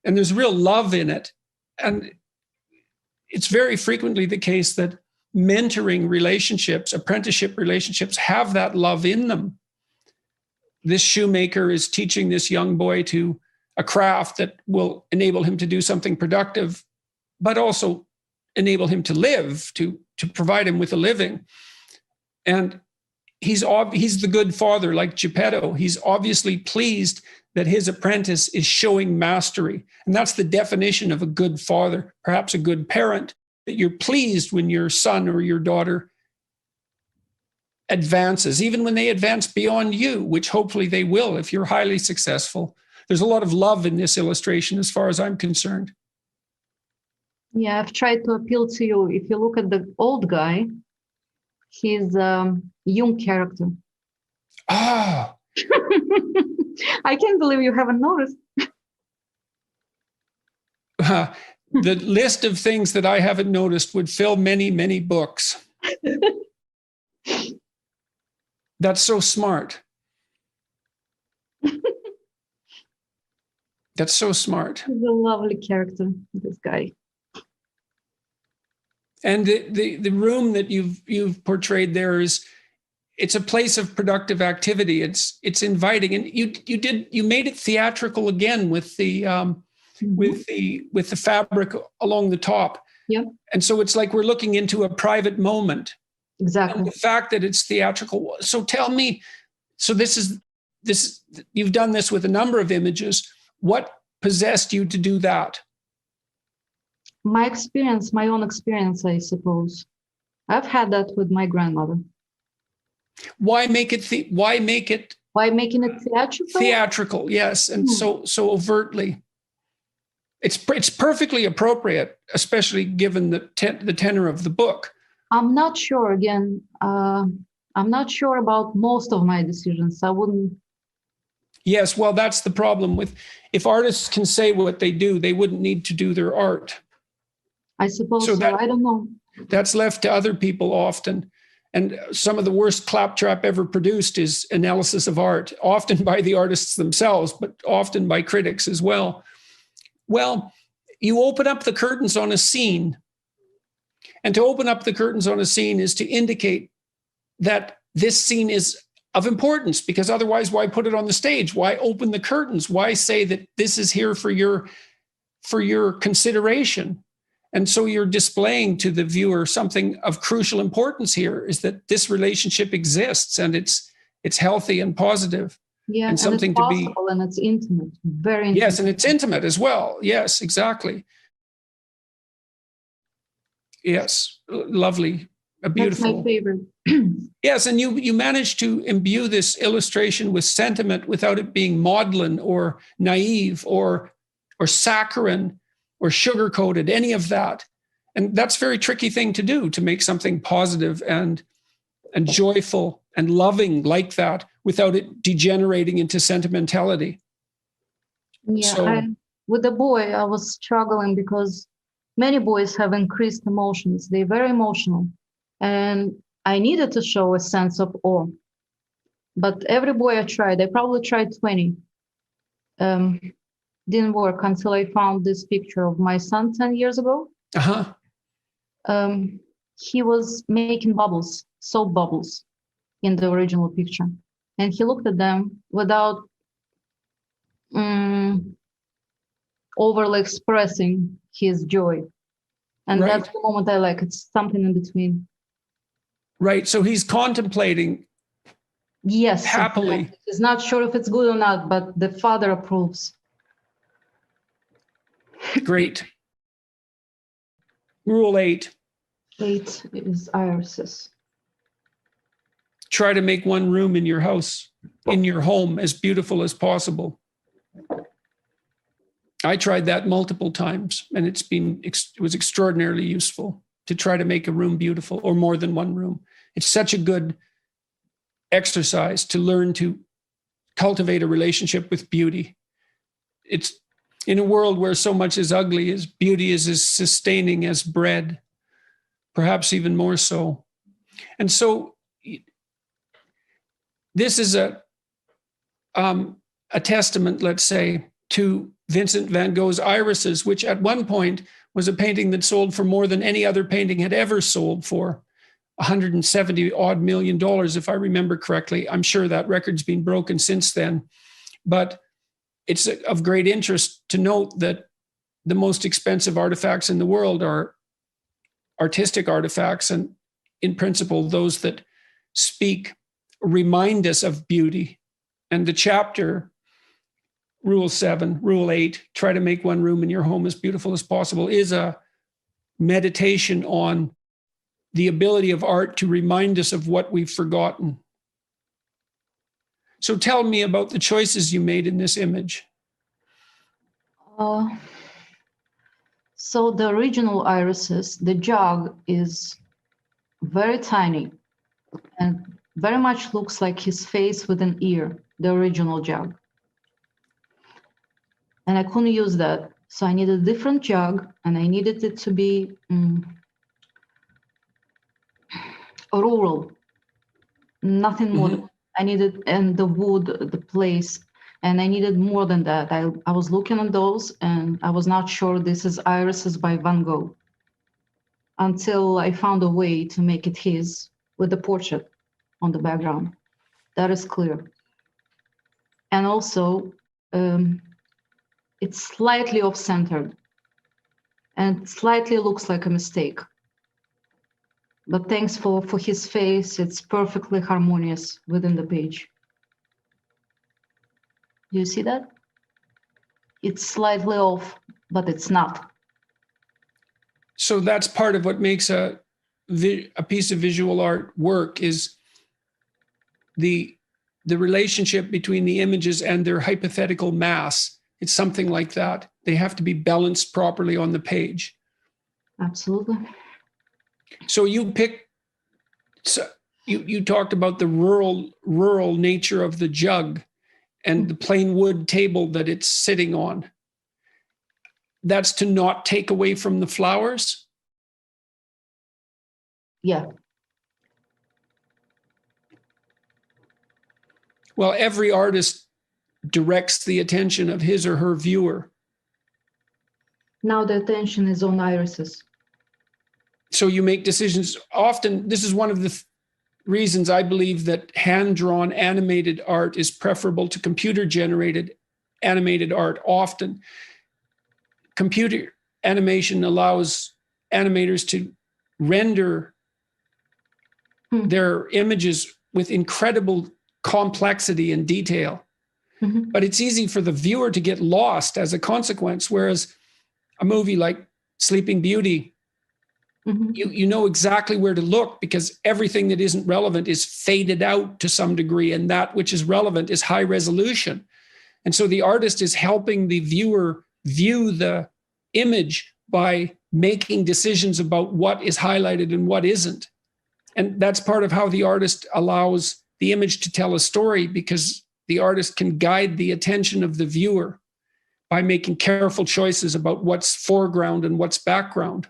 And there's real love in it. And it's very frequently the case that mentoring relationships, apprenticeship relationships, have that love in them. This shoemaker is teaching this young boy to a craft that will enable him to do something productive, but also enable him to live, to provide him with a living. And he's the good father, like Geppetto. He's obviously pleased that his apprentice is showing mastery. And that's the definition of a good father, perhaps a good parent, that you're pleased when your son or your daughter advances, even when they advance beyond you, which hopefully they will if you're highly successful. There's a lot of love in this illustration as far as I'm concerned. Yeah, I've tried to appeal to you. If you look at the old guy, he's a young character. Ah. I can't believe you haven't noticed. The list of things that I haven't noticed would fill many, many books. That's so smart. That's so smart. He's a lovely character, this guy. And the room that you've portrayed there it's a place of productive activity. It's inviting, and you made it theatrical again with the with the fabric along the top. Yeah. And so it's like we're looking into a private moment. Exactly. And the fact that it's theatrical. So tell me, so this you've done this with a number of images. What possessed you to do that? My experience, my own experience, I suppose. I've had that with my grandmother. Why making it theatrical? Theatrical, yes, and so overtly. It's perfectly appropriate, especially given the tenor of the book. I'm not sure. Again, I'm not sure about most of my decisions. I wouldn't. Yes, well, that's the problem with if artists can say what they do, they wouldn't need to do their art. I suppose so. I don't know. That's left to other people often. And some of the worst claptrap ever produced is analysis of art, often by the artists themselves, but often by critics as well. Well, you open up the curtains on a scene. And to open up the curtains on a scene is to indicate that this scene is of importance, because otherwise, why put it on the stage? Why open the curtains? Why say that this is here for your consideration? And so you're displaying to the viewer something of crucial importance here, is that this relationship exists and it's healthy and positive. Yeah, and something it's possible, and it's intimate, very intimate. Yes, and it's intimate as well. Yes, exactly. Yes, lovely, beautiful. That's my favorite. Yes, and you managed to imbue this illustration with sentiment without it being maudlin or naive or saccharine or sugar-coated, any of that. And that's a very tricky thing to do, to make something positive and joyful and loving like that without it degenerating into sentimentality. Yeah, so, with the boy, I was struggling because many boys have increased emotions. They're very emotional. And I needed to show a sense of awe. But every boy I tried, I probably tried 20. Didn't work until I found this picture of my son 10 years ago. Uh-huh. He was making bubbles, soap bubbles, in the original picture. And he looked at them without overly expressing his joy. And right. That's the moment I like. It's something in between. Right. So he's contemplating. Yes. Happily. Exactly. He's not sure if it's good or not, but the father approves. Great. Rule 8. 8 is irises. Try to make one room in your house, in your home, as beautiful as possible. I tried that multiple times, and it was extraordinarily useful to try to make a room beautiful, or more than one room. It's such a good exercise to learn to cultivate a relationship with beauty. In a world where so much is ugly, as beauty is as sustaining as bread, perhaps even more so. And so this is a testament, let's say, to Vincent van Gogh's Irises, which at one point was a painting that sold for more than any other painting had ever sold, for $170 odd million, if I remember correctly. I'm sure that record's been broken since then. But it's of great interest to note that the most expensive artifacts in the world are artistic artifacts, and in principle, those that remind us of beauty. And the chapter, Rule 7, Rule 8, try to make one room in your home as beautiful as possible, is a meditation on the ability of art to remind us of what we've forgotten. So tell me about the choices you made in this image. So the original irises, the jug is very tiny and very much looks like his face with an ear, the original jug. And I couldn't use that. So I needed a different jug, and I needed it to be rural, nothing more. Mm-hmm. I needed, and the wood, the place, and I needed more than that. I was looking at those, and I was not sure this is Irises by Van Gogh, until I found a way to make it his with the portrait on the background. That is clear. And also, it's slightly off-centered and slightly looks like a mistake. But thanks for his face, it's perfectly harmonious within the page. Do you see that? It's slightly off, but it's not. So that's part of what makes a piece of visual art work, is the relationship between the images and their hypothetical mass. It's something like that. They have to be balanced properly on the page. Absolutely. So you talked about the rural nature of the jug and the plain wood table that it's sitting on. That's to not take away from the flowers? Yeah. Well, every artist directs the attention of his or her viewer. Now the attention is on irises. So you make decisions. Often, this is one of the reasons I believe that hand-drawn animated art is preferable to computer-generated animated art. Often, computer animation allows animators to render their images with incredible complexity and detail. Mm-hmm. But it's easy for the viewer to get lost as a consequence, whereas a movie like Sleeping Beauty, Mm-hmm. you know exactly where to look, because everything that isn't relevant is faded out to some degree, and that which is relevant is high resolution. And so the artist is helping the viewer view the image by making decisions about what is highlighted and what isn't. And that's part of how the artist allows the image to tell a story, because the artist can guide the attention of the viewer by making careful choices about what's foreground and what's background.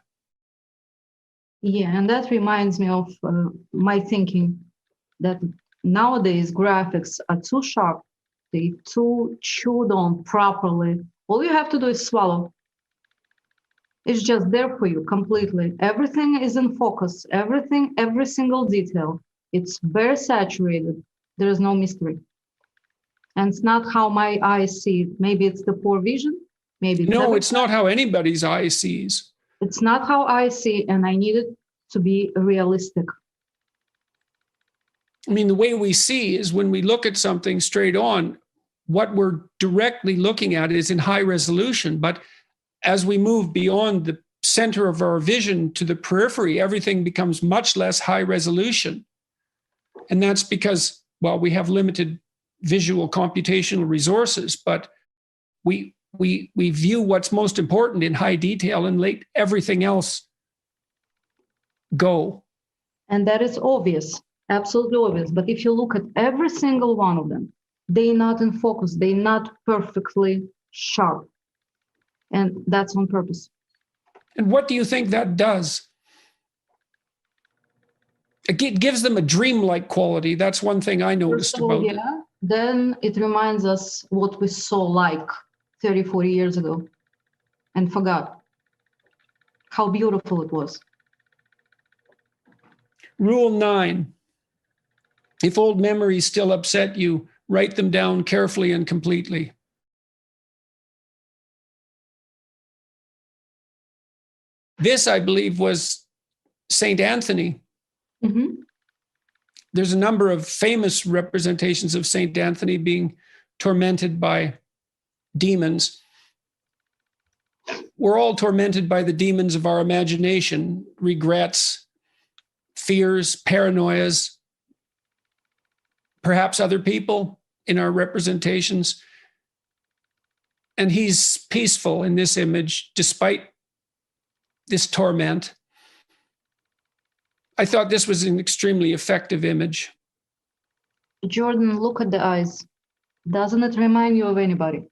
Yeah, and that reminds me of my thinking that nowadays graphics are too sharp, they too chewed on properly. All you have to do is swallow. It's just there for you completely. Everything is in focus, everything, every single detail. It's very saturated. There is no mystery. And it's not how my eyes see it. Maybe it's the poor vision. Maybe it's not how anybody's eye sees. It's not how I see, and I need it to be realistic. I mean, the way we see is when we look at something straight on, what we're directly looking at is in high resolution. But as we move beyond the center of our vision to the periphery, everything becomes much less high resolution. And that's because, well, we have limited visual computational resources, but we view what's most important in high detail and let everything else go. And that is obvious, absolutely obvious. But if you look at every single one of them, they're not in focus, they're not perfectly sharp. And that's on purpose. And what do you think that does? It gives them a dreamlike quality. That's one thing I noticed about it. Yeah, then it reminds us what we saw like 30, 40 years ago and forgot how beautiful it was. Rule 9. If old memories still upset you, write them down carefully and completely. This, I believe, was Saint Anthony. Mm-hmm. There's a number of famous representations of Saint Anthony being tormented by demons. We're all tormented by the demons of our imagination, regrets, fears, paranoias, perhaps other people in our representations. And he's peaceful in this image, despite this torment. I thought this was an extremely effective image. Jordan, look at the eyes. Doesn't it remind you of anybody?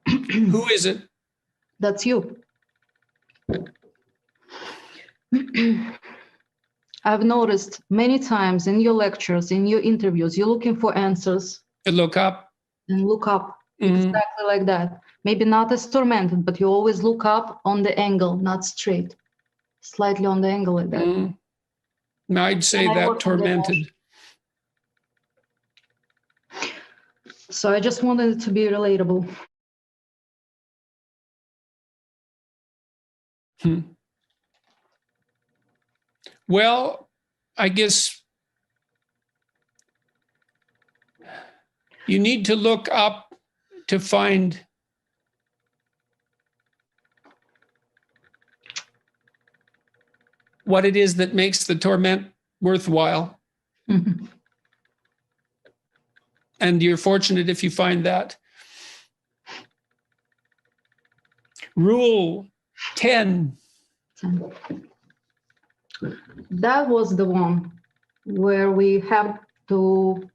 Who is it? That's you. I've noticed many times in your lectures, in your interviews, you're looking for answers. You look up. And look up. Mhm. Exactly like that. Maybe not as tormented, but you always look up on the angle, not straight. Slightly on the angle like that. Mm. I'd say And I that work on the tormented. So I just wanted it to be relatable. Well, I guess you need to look up to find what it is that makes the torment worthwhile. Mhm. And you're fortunate if you find that. Rule 10. That was the one where we have to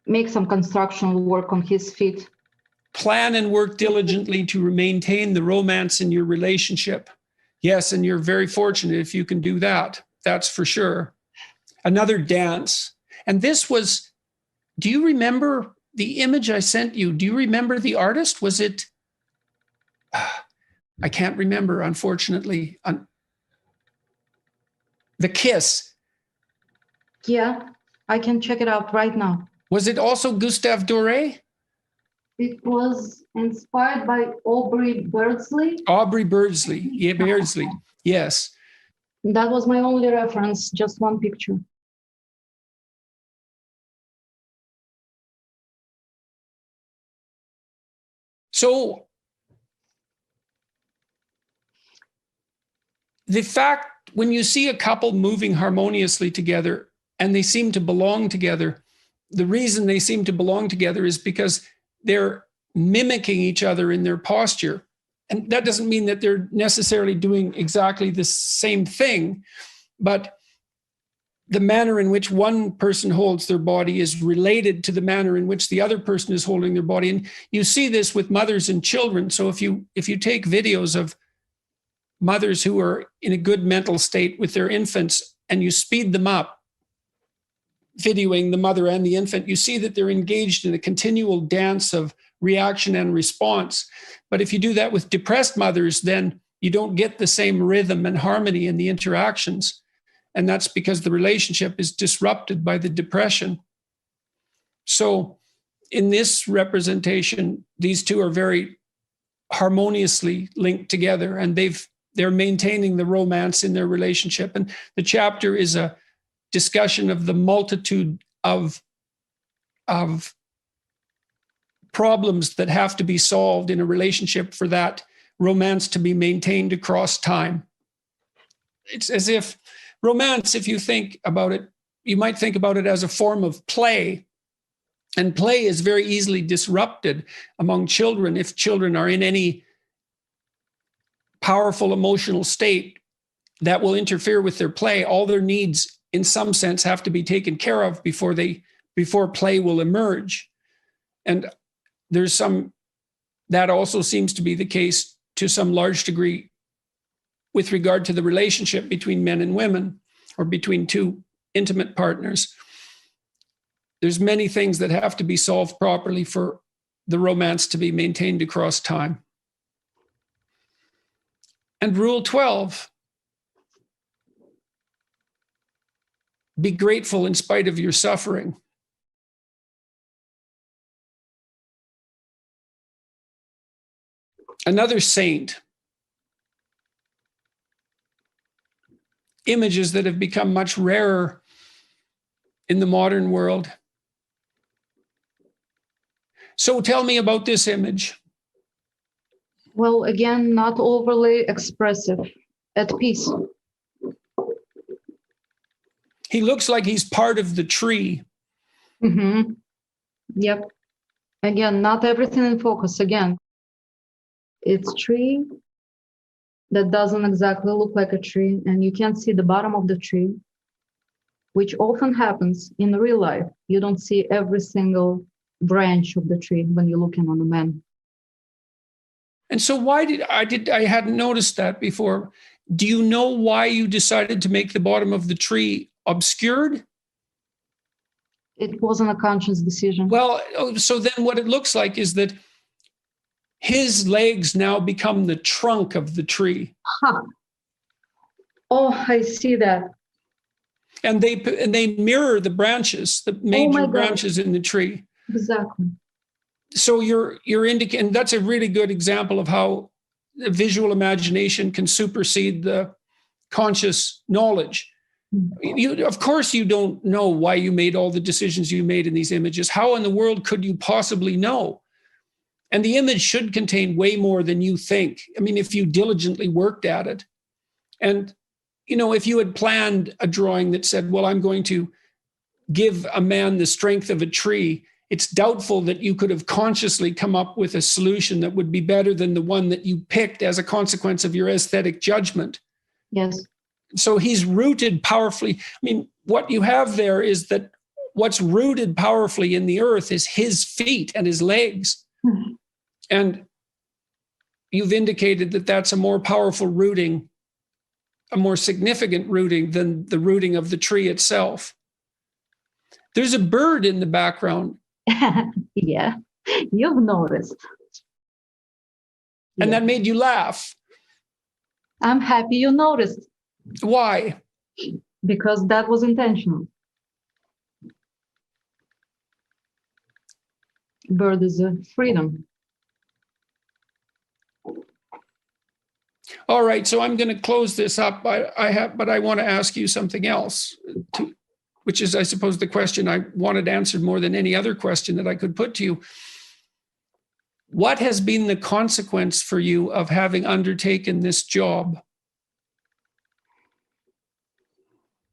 make some construction work on his feet. Plan and work diligently to maintain the romance in your relationship. Yes, and you're very fortunate if you can do that. That's for sure. Another dance. And this was, do you remember the image I sent you? Do you remember the artist? Was it, I can't remember, unfortunately. The Kiss. Yeah, I can check it out right now. Was it also Gustave Doré? It was inspired by Aubrey Birdsley. Aubrey Birdsley. Yeah, Beardsley. Yes. That was my only reference, just one picture. So the fact when you see a couple moving harmoniously together and they seem to belong together, the reason they seem to belong together is because they're mimicking each other in their posture. And that doesn't mean that they're necessarily doing exactly the same thing, but the manner in which one person holds their body is related to the manner in which the other person is holding their body. And you see this with mothers and children. So if you take videos of mothers who are in a good mental state with their infants and you speed them up, videoing the mother and the infant, you see that they're engaged in a continual dance of reaction and response. But if you do that with depressed mothers, then you don't get the same rhythm and harmony in the interactions. And that's because the relationship is disrupted by the depression. So in this representation, these two are very harmoniously linked together, and they're maintaining the romance in their relationship. And the chapter is a discussion of the multitude of problems that have to be solved in a relationship for that romance to be maintained across time. It's as if romance, if you think about it, you might think about it as a form of play. And play is very easily disrupted among children if children are in any powerful emotional state that will interfere with their play. All their needs, in some sense, have to be taken care of before play will emerge. And that also seems to be the case to some large degree with regard to the relationship between men and women, or between two intimate partners. There's many things that have to be solved properly for the romance to be maintained across time. And rule 12, be grateful in spite of your suffering. Another saint. Images that have become much rarer in the modern world. So tell me about this image. Well, again, not overly expressive, at peace. He looks like he's part of the tree. Mm-hmm. Yep. Again, not everything in focus. Again, it's tree that doesn't exactly look like a tree, and you can't see the bottom of the tree, which often happens in real life. You don't see every single branch of the tree when you're looking on a man. And so I hadn't noticed that before. Do you know why you decided to make the bottom of the tree obscured? It wasn't a conscious decision. Well, so then what it looks like is that his legs now become the trunk of the tree. Huh. Oh, I see that. And they mirror the branches, the major branches in the tree. Exactly. So you're indicating, that's a really good example of how the visual imagination can supersede the conscious knowledge. Of course, you don't know why you made all the decisions you made in these images. How in the world could you possibly know? And the image should contain way more than you think. I mean, if you diligently worked at it. And, if you had planned a drawing that said, well, I'm going to give a man the strength of a tree, it's doubtful that you could have consciously come up with a solution that would be better than the one that you picked as a consequence of your aesthetic judgment. Yes. So he's rooted powerfully. I mean, what you have there is that what's rooted powerfully in the earth is his feet and his legs. Mm-hmm. And you've indicated that that's a more powerful rooting, a more significant rooting than the rooting of the tree itself. There's a bird in the background. Yeah, you've noticed. And that made you laugh. I'm happy you noticed. Why? Because that was intentional. Bird is a freedom. All right, so I'm going to close this up. But I want to ask you something else, which is, I suppose, the question I wanted answered more than any other question that I could put to you. What has been the consequence for you of having undertaken this job?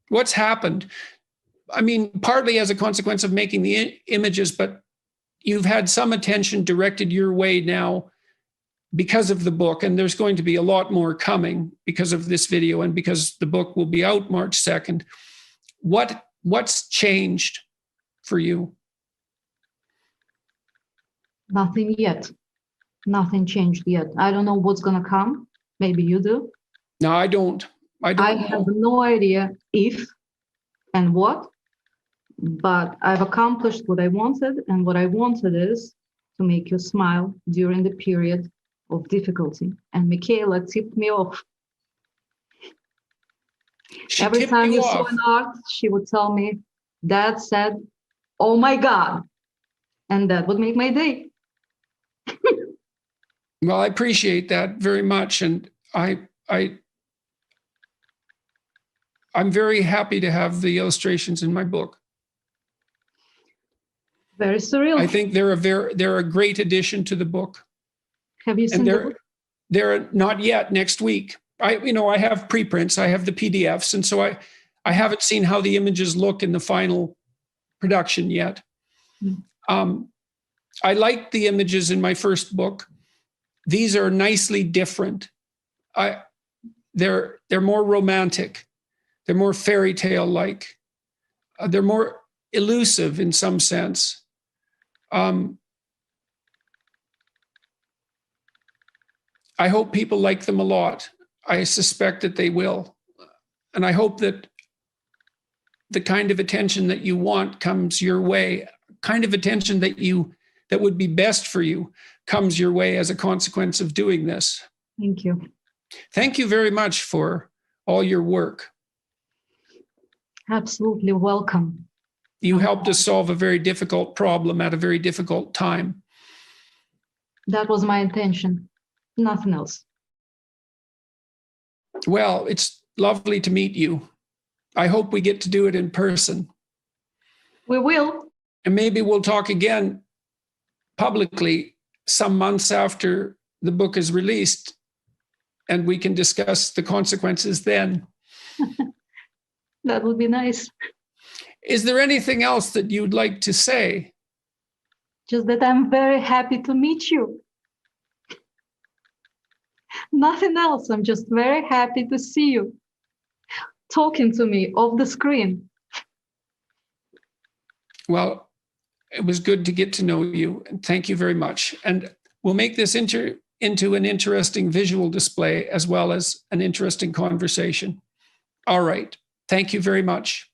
What's happened? I mean, partly as a consequence of making the images, but you've had some attention directed your way now because of the book, and there's going to be a lot more coming because of this video and because the book will be out March 2nd. What's changed for you? Nothing yet. Nothing changed yet. I don't know what's going to come. Maybe you do. No, I don't. I have no idea if and what, but I've accomplished what I wanted, and what I wanted is to make you smile during the period of difficulty. And Michaela tipped me off. Every time you saw an art, she would tell me, Dad said, "Oh my God." And that would make my day. Well, I appreciate that very much. And I'm very happy to have the illustrations in my book. Very surreal. I think they're a great addition to the book. Have you seen the book? They're not yet. Next week. I have preprints. I have the PDFs, and so I haven't seen how the images look in the final production yet. Mm. I liked the images in my first book. These are nicely different. They're more romantic. They're more fairy tale like. They're more elusive in some sense. I hope people like them a lot. I suspect that they will. And I hope that the kind of attention that you want comes your way, kind of attention that would be best for you comes your way as a consequence of doing this. Thank you. Thank you very much for all your work. Absolutely welcome. You helped us solve a very difficult problem at a very difficult time. That was my intention. Nothing else. Well, it's lovely to meet you. I hope we get to do it in person. We will. And maybe we'll talk again publicly some months after the book is released, and we can discuss the consequences then. That would be nice. Is there anything else that you'd like to say? Just that I'm very happy to meet you. Nothing else. I'm just very happy to see you talking to me off the screen. Well, it was good to get to know you, and thank you very much. And we'll make this into an interesting visual display as well as an interesting conversation. All right. Thank you very much.